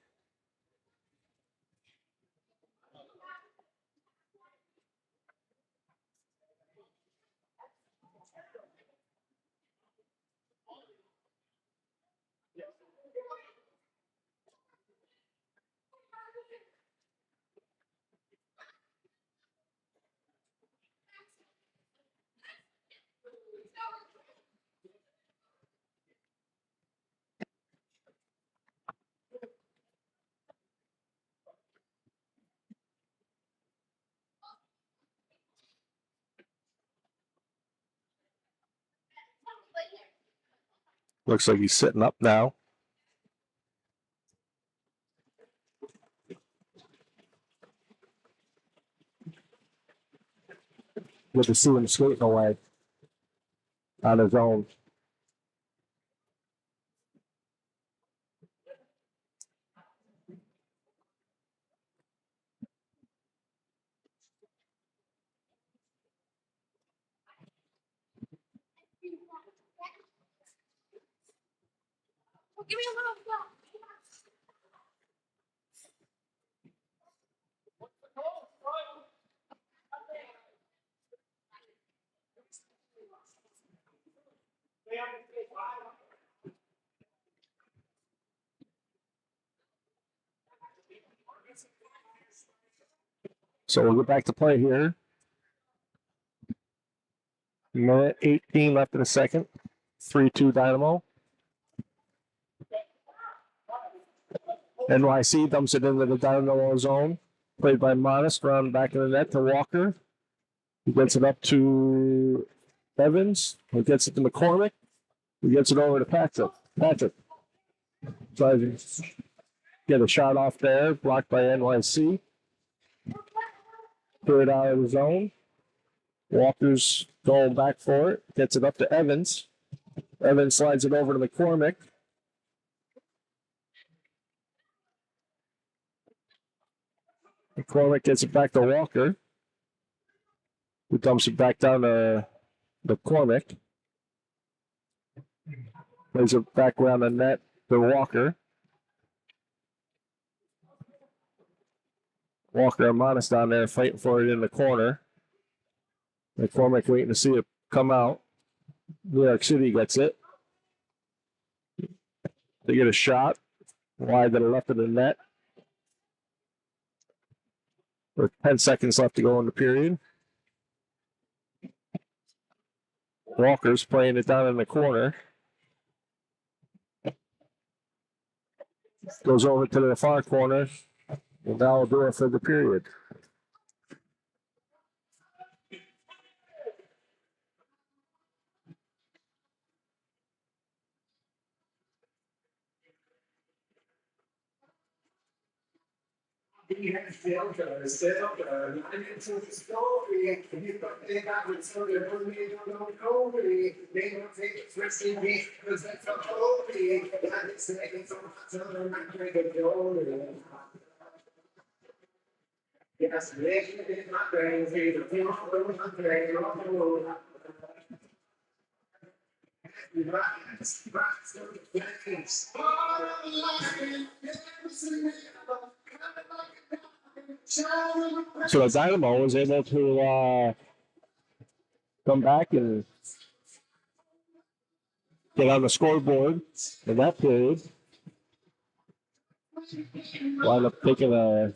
Looks like he's sitting up now. Good to see him skating away on his own. Give me a little block. So we'll get back to play here. Minute 18 left in the second. 3-2 Dynamo. NYC dumps it into the Dynamo zone. Played by Modest, around back of the net to Walker. He gets it up to Evans. He gets it to McCormick. He gets it over to Patrick. Tries to get a shot off there, blocked by NYC. Threw it out of the zone. Walker's going back for it. Gets it up to Evans. Evans slides it over to McCormick. McCormick gets it back to Walker, who dumps it back down to McCormick. Plays it back around the net to Walker. Walker and Modest down there fighting for it in the corner. McCormick waiting to see it come out. New York City gets it. They get a shot wide to the left of the net. With 10 seconds left to go in the period. Walker's playing it down in the corner. Goes over to the far corner. And that will do it for the period. So the Dynamo was able to come back and get on the scoreboard in that period. Wind up taking a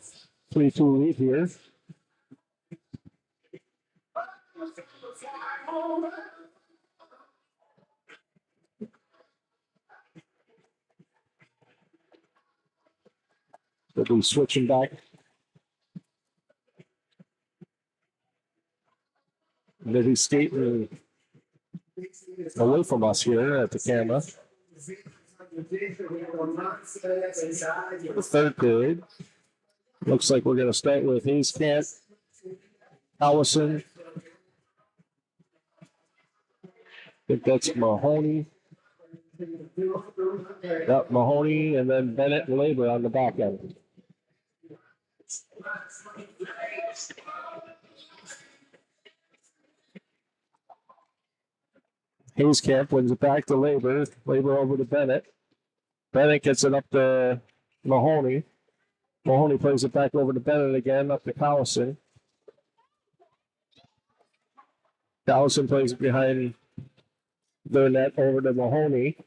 3-2 lead here. They'll be switching back. They'll be skating away from us here at the camera. The third period. Looks like we're going to start with Hayes Camp, Allison. I think that's Mahoney. Yep, Mahoney, and then Bennett and Labor on the back end. Hayes Camp wins it back to Labor. Labor over to Bennett. Bennett gets it up to Mahoney. Mahoney plays it back over to Bennett again, up to Collison. Collison plays it behind their net over to Mahoney.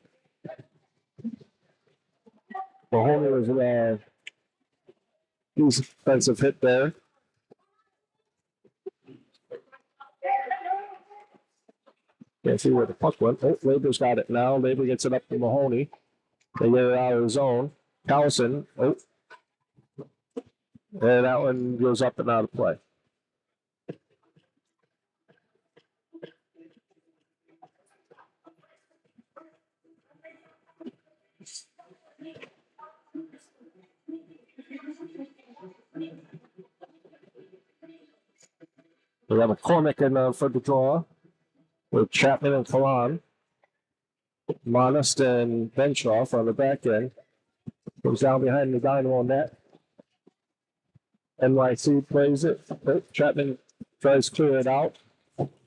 Mahoney was a defensive hit there. Can't see where the puck went. Oh, Labor's got it now. Labor gets it up to Mahoney. They get it out of the zone. Collison. Oh. And that one goes up and out of play. We have a McCormick in for the draw with Chapman and Kalan. Monist and Benshoff on the back end. Goes down behind the Dynamo net. NYC plays it. Chapman tries to clear it out.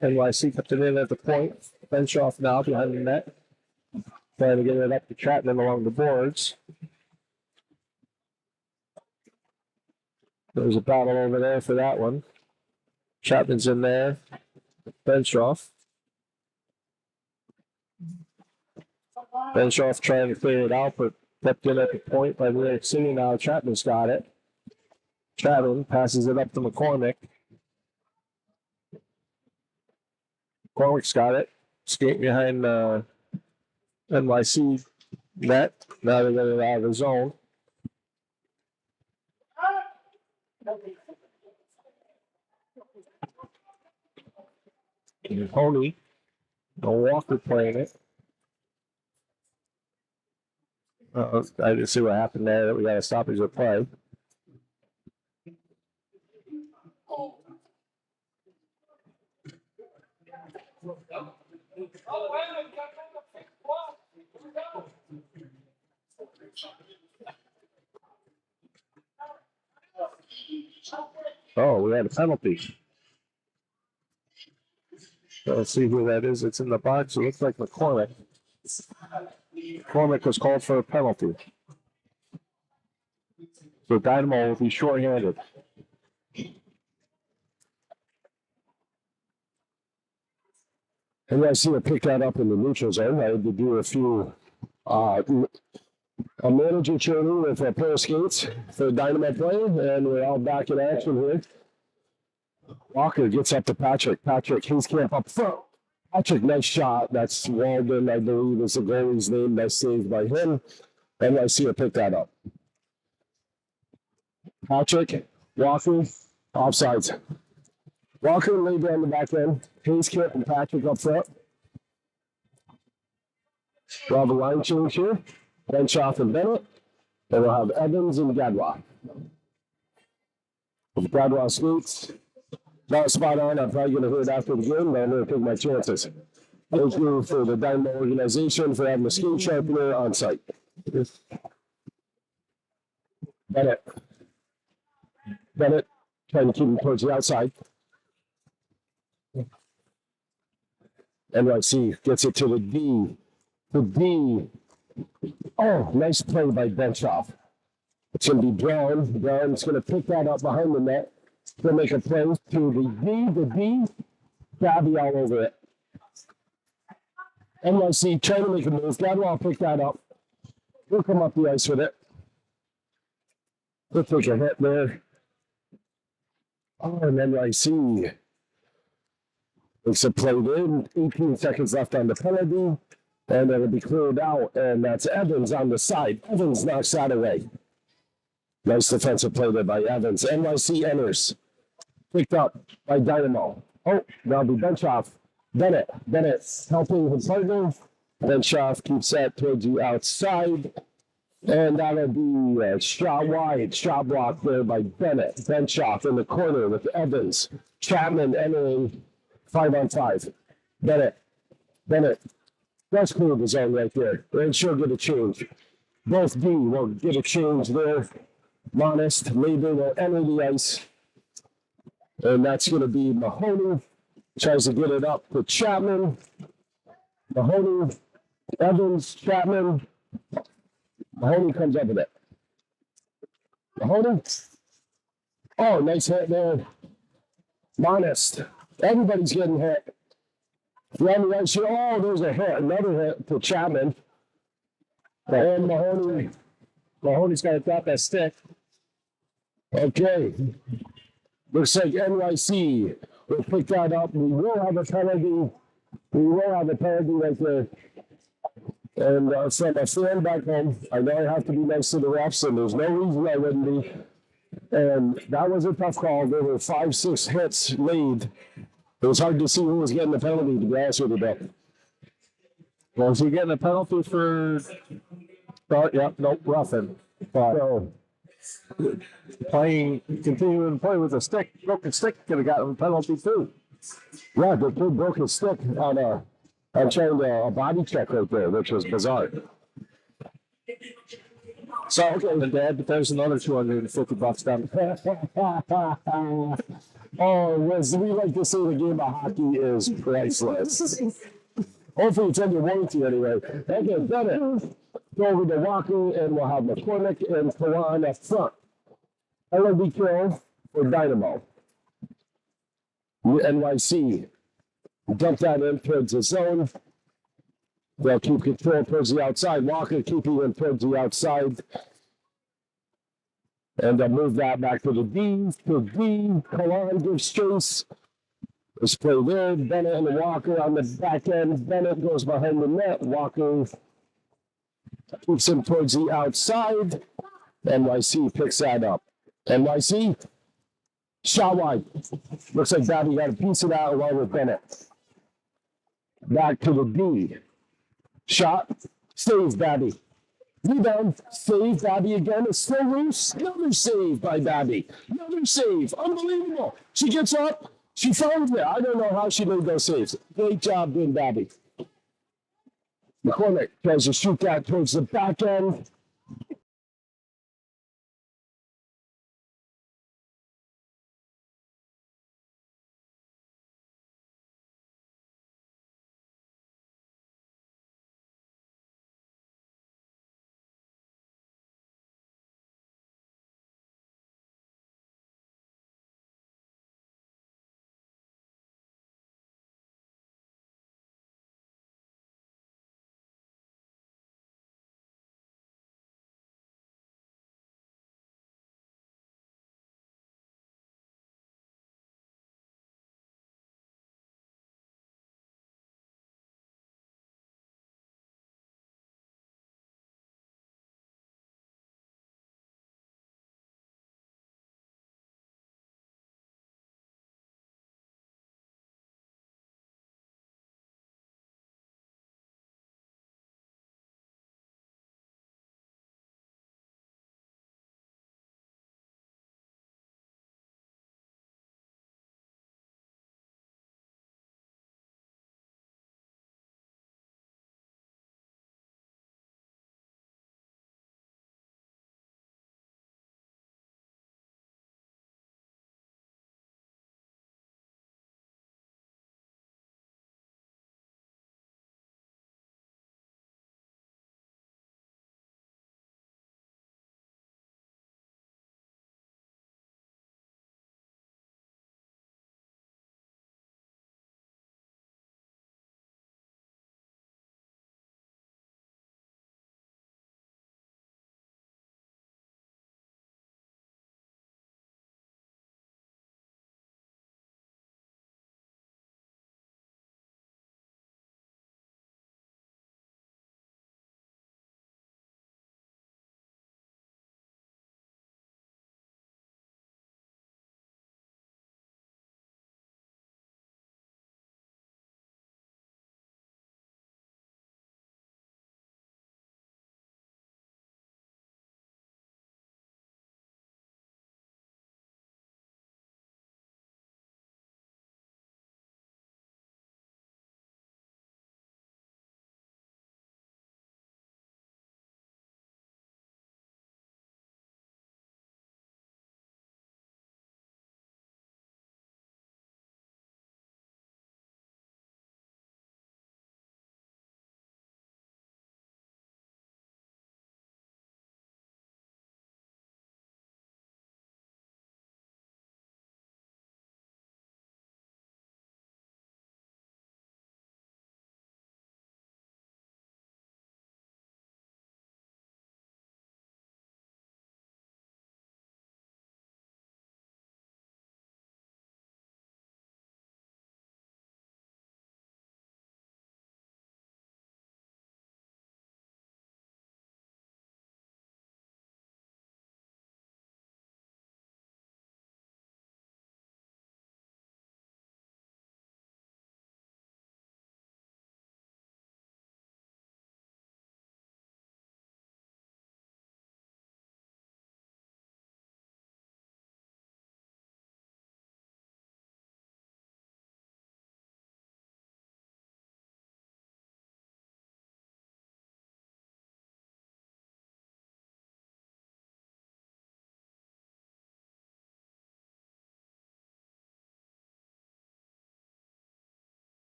NYC kept it in at the point. Benshoff now behind the net. Trying to get it up to Chapman along the boards. There's a battle over there for that one. Chapman's in there. Benshoff. Benshoff trying to clear it out, but kept in at the point by New York City. Now Chapman's got it. Chapman passes it up to McCormick. McCormick's got it. Skate behind NYC net. Now they get it out of the zone. Mahoney. No Walker playing it. I didn't see what happened there. We got a stoppage of play. Oh, we had a penalty. So let's see who that is. It's in the box. It looks like McCormick. McCormick was called for a penalty. So Dynamo will be shorthanded. And I see I picked that up in the neutral zone. I had to do a few a manager training with a pair of skates for Dynamo play, and we're all back in action here. Walker gets up to Patrick. Patrick, Hayes Camp up front. Patrick, nice shot. That's Walden, I believe, is the goalie's name. That's saved by him. And I see her pick that up. Patrick, Walker, offsides. Walker laid down the back end. Hayes Camp and Patrick up front. We'll have a line change here. Benshoff and Bennett. And we'll have Evans and Gadwa. If Gadwa skates, not spot on. I'm probably going to hear it after the game, but I'm going to take my chances. Thank you for the Dynamo organization for having the skate sharpener on site. Bennett. Bennett trying to keep him towards the outside. NYC gets it to the D. The D. Oh, nice play by Benshoff. It's going to be Brown. Brown's going to pick that up behind the net. He'll make a play to the D. The D. Gabby all over it. NYC trying to make a move. Gadwall picked that up. He'll come up the ice with it. He'll take a hit there. Oh, and NYC makes a play in. 18 seconds left on the penalty. And it'll be cleared out. And that's Evans on the side. Evans knocks that away. Nice defensive play there by Evans. NYC enters. Picked up by Dynamo. Oh, that'll be Benchoff. Bennett helping his partner. Benchoff keeps that towards the outside. And that'll be a shot wide. Shot block there by Bennett. Benchoff in the corner with Evans. Chapman entering 5-on-5. Bennett. That's clear of his own right there. And she'll get a change. Both D will get a change there. Monist, Labor will enter the ice. And that's going to be Mahoney. Tries to get it up to Chapman. Mahoney, Evans, Chapman. Mahoney comes up with it. Mahoney. Oh, nice hit there. Monist. Everybody's getting hit. Run the ice. Oh, there's a hit. Another hit to Chapman. And Mahoney. Mahoney's got to drop that stick. Okay. Looks like NYC will pick that up. We will have a penalty. Right there. And from a fan back home, I know I have to be nice to the refs, and there's no reason I wouldn't be. And that was a tough call. There were 5-6 hits made. It was hard to see who was getting the penalty, to be honest with you, Bill. Well, is he getting a penalty for? Oh, yeah, nope, roughing. But So, continuing to play with a stick, broken stick, could have gotten a penalty too. yeah, the kid broke his stick on trying a body check right there, which was bizarre. So okay, and Dad, but there's another $250 down. Oh, as we like to say, the game of hockey is priceless. Hopefully it's under warranty anyway. Okay, Bennett. Go over to Walker, and we'll have McCormick and Karan up front. LRB kill for Dynamo. NYC. Dump that in towards the zone. They'll keep control towards the outside. Walker keeping him towards the outside. And they'll move that back to the D. Karan gives chase. Let's play there. Bennett and Walker on the back end. Bennett goes behind the net. Walker keeps him towards the outside. NYC picks that up. NYC. Shot wide. Looks like Babby got a piece of that along with Bennett. Back to the D. Shot. Save Babby. Rebound. Save Babby again. It's still loose. Another save by Babby. Another save. Unbelievable. She gets up. She found it. I don't know how she made those saves. Great job doing Babby. McCormick tries to shoot that towards the back end.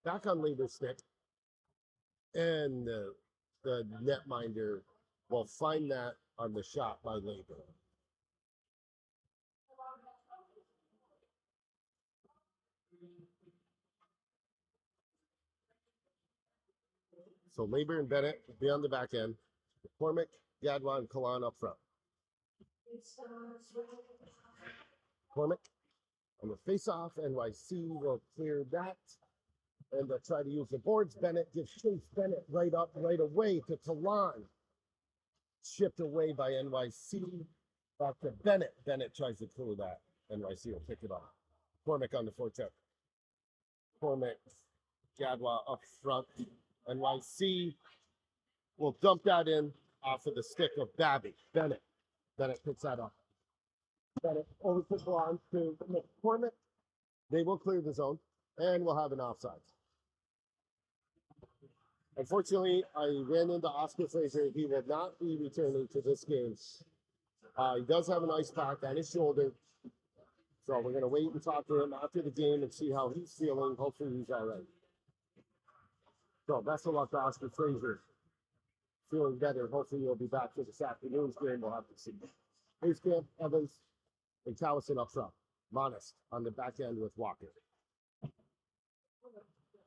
back on Labor's stick, and the netminder will find that on the shot by Labor. So Labor and Bennett will be on the back end. McCormick, Gadwa, and Kalan up front. McCormick on the face-off. NYC will clear that. And they'll try to use the boards. Bennett gives chase. Bennett right up, right away to Kalan. Shipped away by NYC. Back to Bennett. Bennett tries to clear that. NYC will pick it up. McCormick on the foretip. McCormick, Gadwa up front. NYC will dump that in off of the stick of Babby. Bennett. Bennett picks that up. Bennett over to Blonde to McCormick. They will clear the zone and we'll have an offside. Unfortunately, I ran into Oscar Fraser. He will not be returning to this game. He does have an ice pack on his shoulder. So we're going to wait and talk to him after the game and see how he's feeling. Hopefully he's all right. So best of luck to Oscar Fraser. Feeling better. Hopefully he'll be back for this afternoon's game. We'll have to see. Camp, Evans, and Callison up front. Monist on the back end with Walker.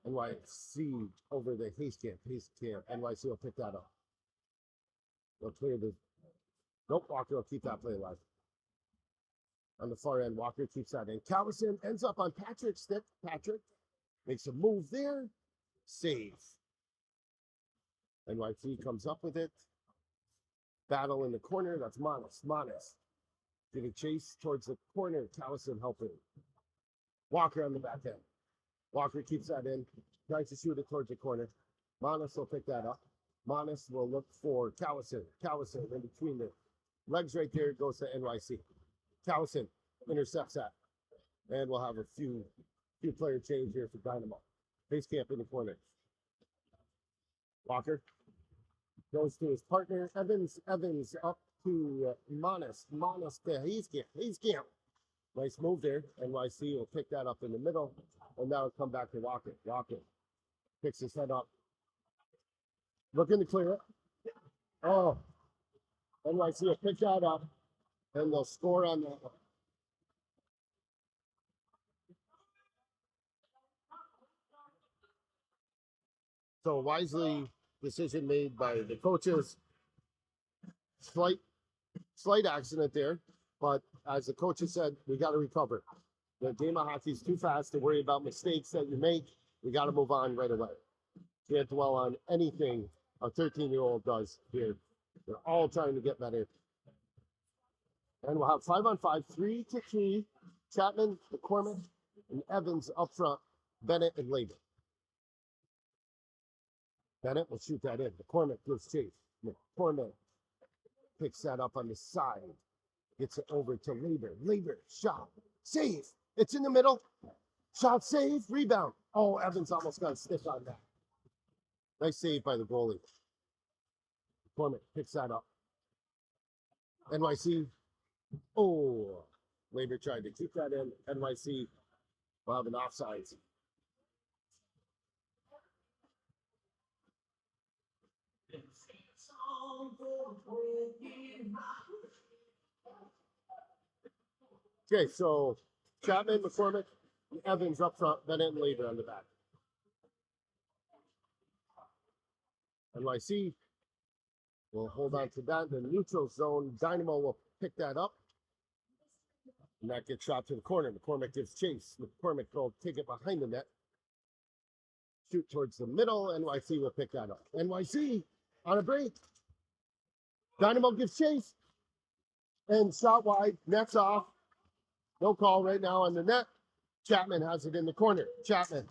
NYC over the Camp. NYC will pick that up. They'll clear the... Nope, Walker will keep that play alive. On the far end, Walker keeps that in. Callison ends up on Patrick's stick. Patrick makes a move there. Save. NYC comes up with it. Battle in the corner. That's Monist. Monist giving chase towards the corner. Callison helping. Walker on the back end. Walker keeps that in. Tries to shoot it towards the corner. Monist will pick that up. Monist will look for Callison. Callison in between the legs right there. Goes to NYC. Callison intercepts that. And we'll have a few player change here for Dynamo. Camp in the corner. Walker goes to his partner, Evans. Evans up to Monist. Monist to Camp. Nice move there. NYC will pick that up in the middle. And now come back to Walker. Walker picks his head up. Looking to clear it. Oh. NYC will pick that up. And they'll score on that one. So wisely decision made by the coaches. Slight accident there, but as the coaches said, we got to recover. The game of hockey is too fast to worry about mistakes that you make. We got to move on right away. Can't dwell on anything a 13-year-old does here. They're all trying to get better. And we'll have 5-on-5, 3-3. Chapman, McCormick, and Evans up front. Bennett and Labor. Bennett will shoot that in. McCormick gives chase. McCormick picks that up on the side. Gets it over to Labor. Labor, shot, save. It's in the middle. Shot, save, rebound. Oh, Evans almost got a stiff on that. Nice save by the goalie. McCormick picks that up. NYC. Oh, Labor tried to keep that in. NYC will have an offside. Okay, so Chapman, McCormick, and Evans up front, Bennett and Labor on the back. NYC will hold on to that. The neutral zone, Dynamo will pick that up. And that gets shot to the corner. McCormick gives chase. McCormick will take it behind the net. Shoot towards the middle. NYC will pick that up. NYC on a break. Dynamo gives chase. And shot wide. Net's off. No call right now on the net. Chapman has it in the corner. Chapman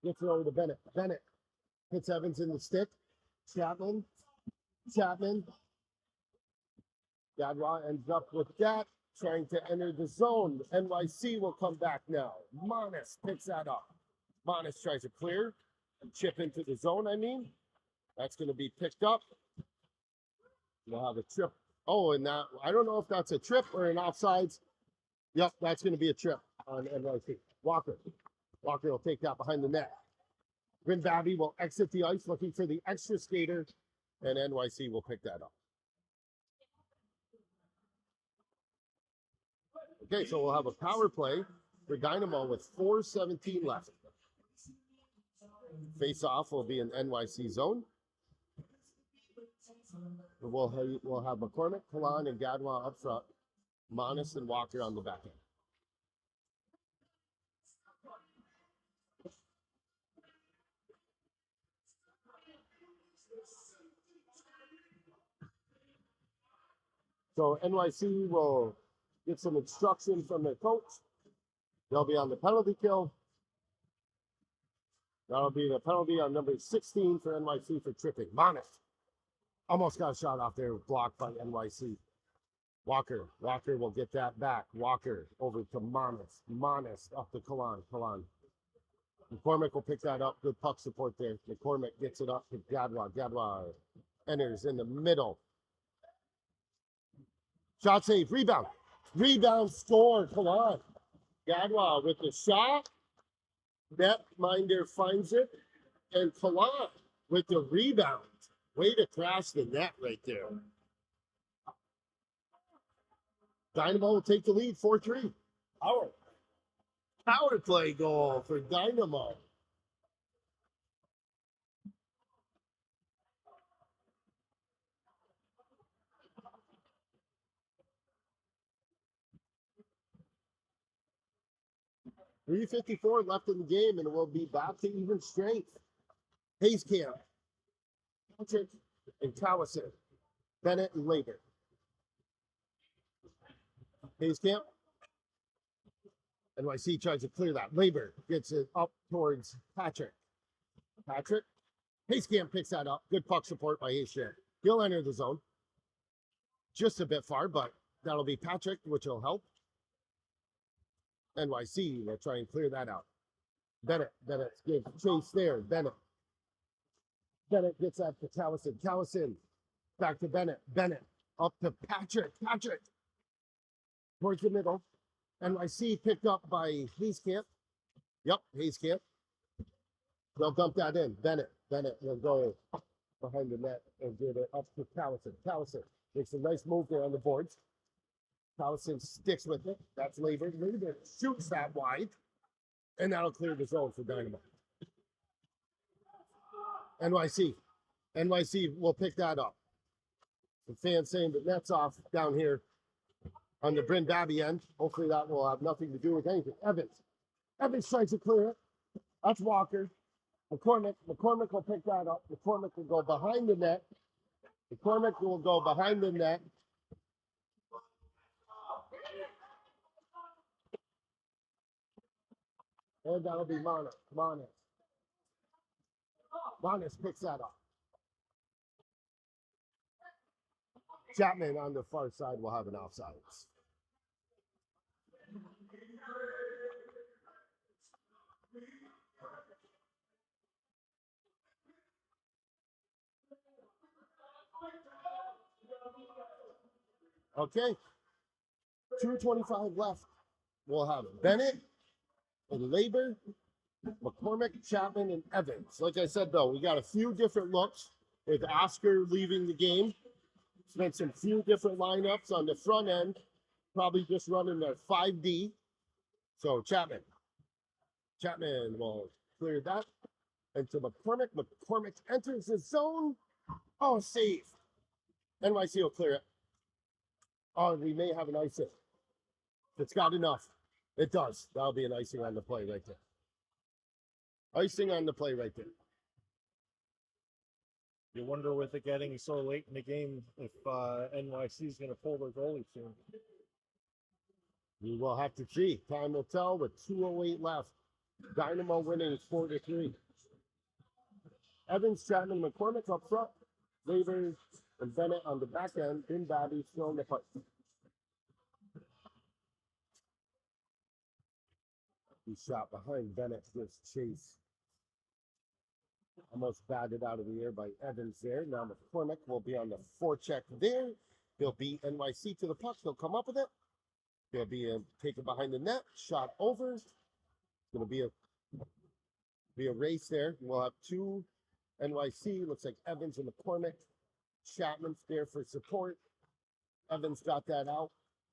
gets it over to Bennett. Bennett hits Evans in the stick. Chapman. Gadwa ends up with that. Trying to enter the zone. NYC will come back now. Monist picks that up. Monist tries to clear. Chip into the zone, I mean. That's going to be picked up. We'll have a trip. Oh, and that, I don't know if that's a trip or an offsides. Yep, that's going to be a trip on NYC. Walker Walker will take that behind the net. Bryn Babby will exit the ice looking for the extra skater, and NYC will pick that up. Okay, so we'll have a power play for Dynamo with 4:17 left. Face-off will be in NYC zone. We'll have McCormick, Kalan, and Gadwa up front. Monis and Walker on the back end. So NYC will get some instruction from their coach. They'll be on the penalty kill. That'll be the penalty on number 16 for NYC for tripping. Monis almost got a shot off there, blocked by NYC. Walker will get that back. Walker over to Monis. Monis up to Kalan. McCormick will pick that up. Good puck support there. McCormick gets it up to Gadwa. Gadwa enters in the middle. Shot save. Rebound. Score. Kalan. Gadwa with the shot. Netminder finds it. And Kalan with the rebound. Way to crash the net right there. Dynamo will take the lead, 4-3. Power play goal for Dynamo. .354 left in the game, and we'll be back to even strength. Hayescamp, Patrick, and Cowison, Bennett, and Lager. Hayescamp. NYC tries to clear that. Labor gets it up towards Patrick. Hayescamp picks that up. Good puck support by Hayescamp. He'll enter the zone. Just a bit far, but that'll be Patrick, which will help. NYC will try and clear that out. Bennett gives chase there. Bennett gets that to Cowison. Back to Bennett. Up to Patrick. Towards the middle. NYC picked up by Hayescamp. Yep, Hayescamp. They'll dump that in. Bennett will go behind the net and get it up to Cowison makes a nice move there on the boards. Cowison sticks with it. That's Labor. Labor shoots that wide. And that'll clear the zone for Dynamo. NYC will pick that up. The fans saying the net's off down here on the Bryn Babby end. Hopefully that will have nothing to do with anything. Evans tries to clear it. That's Walker. McCormick will pick that up. McCormick will go behind the net. And that'll be Monis. Monis picks that up. Chapman on the far side will have an offsides. Okay. 2:25 left. We'll have Bennett and Labor, McCormick, Chapman, and Evans. Like I said, though, we got a few different looks with Oscar leaving the game. Spent some few different lineups on the front end, probably just running their 5D. So Chapman will clear that. And to McCormick enters the zone. Oh, save. NYC will clear it. Oh, we may have an icing. If it's got enough. It does. That'll be an icing on the play right there. You wonder with it getting so late in the game if NYC is going to pull their goalie soon. We will have to see. Time will tell with 2:08 left. Dynamo winning 4-3. Evans, Chapman, McCormick up front. Labor and Bennett on the back end. Bryn Babby still in the fight. He shot behind Bennett, gives chase. Almost batted out of the air by Evans there. Now McCormick will be on the forecheck there. He'll beat NYC to the puck. He'll come up with it. He'll be taken behind the net. Shot over. It's going to be a Be a race there. We'll have two NYC. Looks like Evans and McCormick. Chapman's there for support. Evans got that out.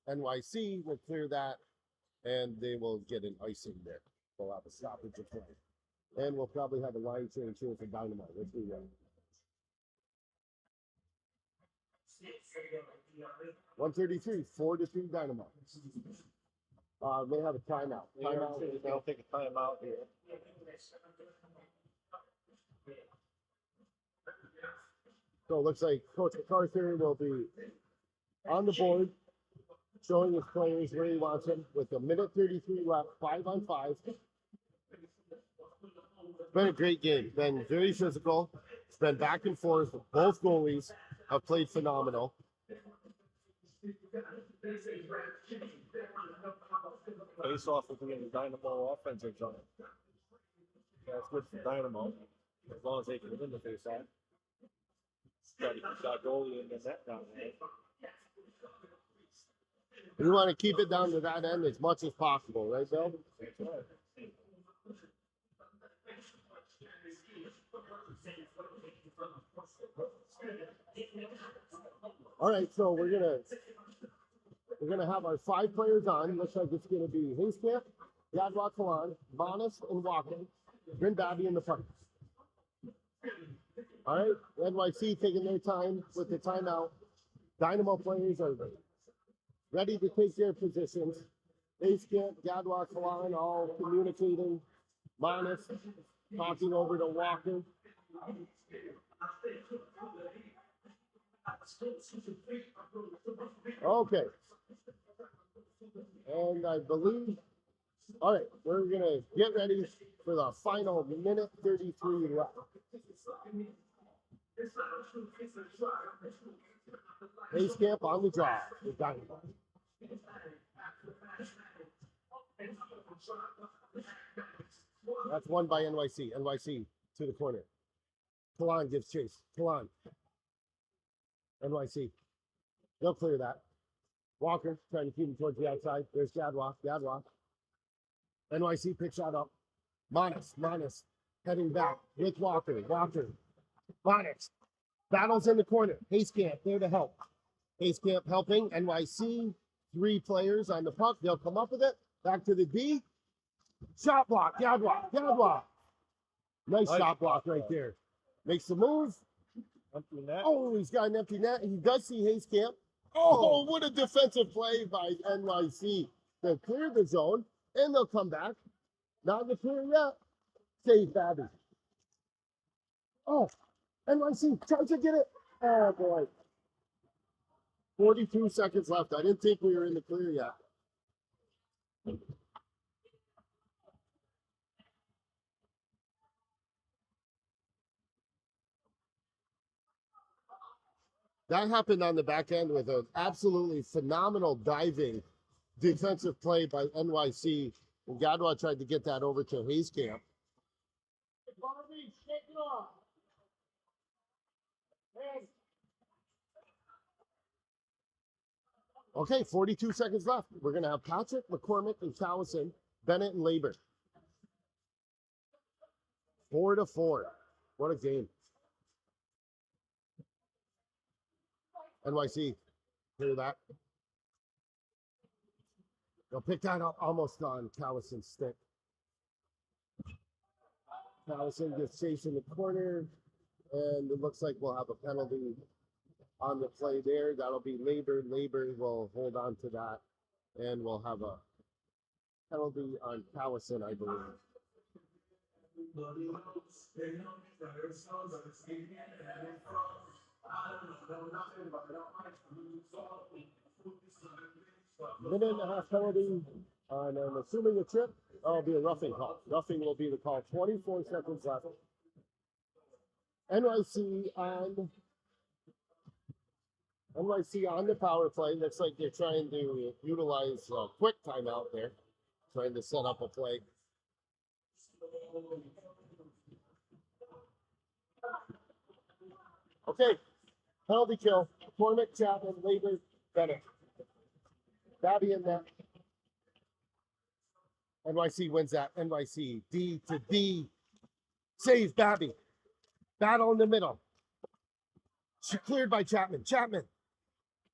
NYC will clear that, and they will get an icing there. We'll have a stoppage of play. And we'll probably have a line change here for Dynamo. Let's do that. 133, 4-3 Dynamo. They have a timeout. They'll take a timeout here. So it looks like Coach MacArthur will be on the board, showing his players where he wants them with a minute 33 left, 5-on-5. It's been a great game. Been very physical. It's been back and forth. Both goalies have played phenomenal. Face off will be in the Dynamo offensive zone. That's good for Dynamo, as long as they can win the face off. Got to keep that goalie in the net down there. We want to keep it down to that end as much as possible, right, Bill? That's right. All right, so we're gonna have our 5 players on. Looks like it's gonna be Hayscamp, Yadwa Kalan, Manas, and Walker. Bryn Babby in the front. All right, NYC taking their time with the timeout. Dynamo players are ready to take their positions. Hayscamp, Yadwa Kalan all communicating. Manas talking over to Walker. Okay. And I believe, all right, we're going to get ready for the final minute 33 left. Hayscamp on the draw. That's won by NYC. NYC to the corner. Kalan gives chase. Kalan. NYC. They'll clear that. Walker trying to keep him towards the outside. There's Gadwa. Gadwa. NYC picks that up. Manas heading back with Walker. Manas battles in the corner. Hayscamp there to help. Hayscamp helping. NYC. 3 players on the puck. They'll come up with it. Back to the D. Shot block. Gadwa. Nice shot block right there. Makes the move. Empty net. Oh, he's got an empty net. He does see Hayscamp. Oh, what a defensive play by NYC. They'll clear the zone, and they'll come back. Not in the clear yet. Save Babby. Oh, NYC tries to get it. Oh, boy. 42 seconds left. I didn't think we were in the clear yet. That happened on the back end with an absolutely phenomenal diving defensive play by NYC. And Gadwa tried to get that over to Hayscamp. Okay, 42 seconds left. We're going to have Patrick, McCormick, and Callison, Bennett, and Labor. 4-4. What a game. NYC, hear that? They'll pick that up almost on Callison's stick. Callison gets chased in the corner, and it looks like we'll have a penalty on the play there. That'll be Labor. Labor will hold on to that, and we'll have a penalty on Callison, I believe. Minute and a half penalty on an assuming a trip. That'll be a roughing call. Roughing will be the call. 24 seconds left. NYC on the power play. Looks like they're trying to utilize a quick timeout there. Trying to set up a play. Okay. Penalty kill. McCormick, Chapman, Labor, Bennett. Babby in there. NYC wins that. NYC D to D. Save Babby. Battle in the middle. Cleared by Chapman. Chapman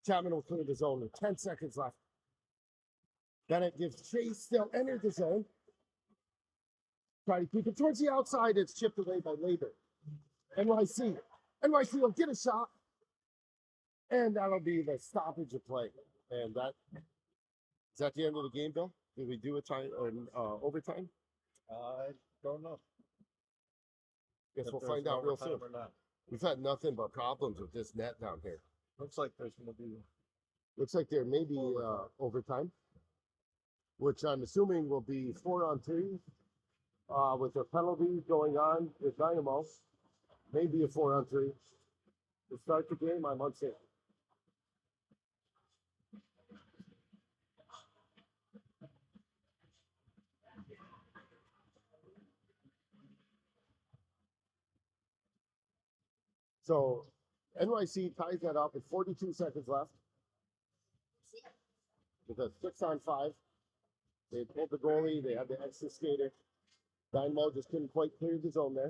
will clear the zone with 10 seconds left. Bennett gives Chase, still entered the zone. Try to keep it towards the outside. It's chipped away by Labor. NYC will get a shot. And that'll be the stoppage of play. And is that the end of the game, Bill? Did we do a time or overtime? I don't know. Guess if we'll there's find out real soon. overtime or not. We've had nothing but problems with this net down here. Looks like there's going to be. Looks like there may be overtime, which I'm assuming will be 4-on-3 with the penalty going on with Dynamo. Maybe a 4-on-3. To start the game, I'm unsafe. So NYC ties that up with 42 seconds left. With a 6-on-5. They pulled the goalie, they had the extra skater. Dynamo just couldn't quite clear the zone there.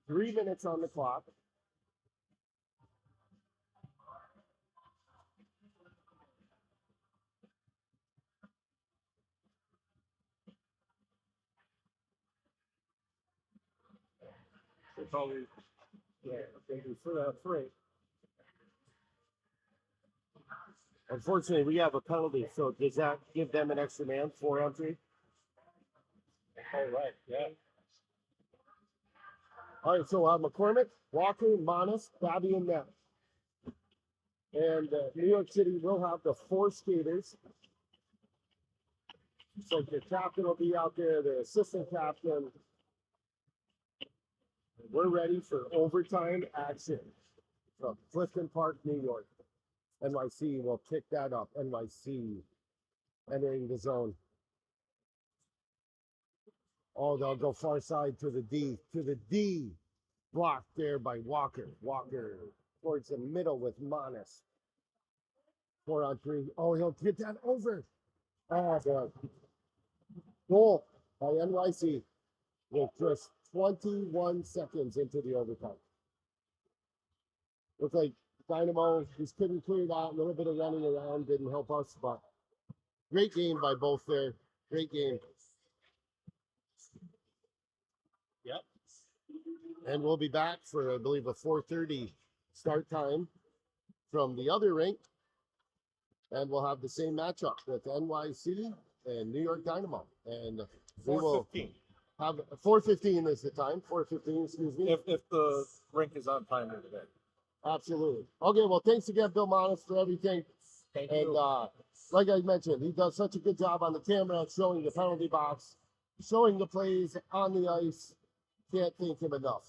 Three minutes on the clock. It's always, Thank you for that free. Unfortunately, we have a penalty, so does that give them an extra man, 4-on-3? all right. Yeah. All right, so McCormick, Walker, Manis, Babby, and net. And New York City will have the 4 skaters. So the captain will be out there, the assistant captain. We're ready for overtime action from Clifton Park, New York. NYC will pick that up. NYC entering the zone. Oh, they'll go far side to the D. Blocked there by Walker. Walker towards the middle with Manis. 4-on-3. Oh, he'll get that over. Oh, boy. Goal by NYC with just 21 seconds into the overtime. Looks like Dynamo just couldn't clear that. A little bit of running around didn't help us, but great game by both there. Great game. Yep. And we'll be back for, I believe, a 4:30 start time from the other rink. And we'll have the same matchup with NYC and New York Dynamo. And we will 4:15. have 4:15 is the time. 4:15, excuse me. If the rink is on timer today. Absolutely. Okay, well, thanks again, Bill Manis, for everything. Thank And you. like I mentioned, he does such a good job on the camera, showing the penalty box, showing the plays on the ice. Can't thank him enough.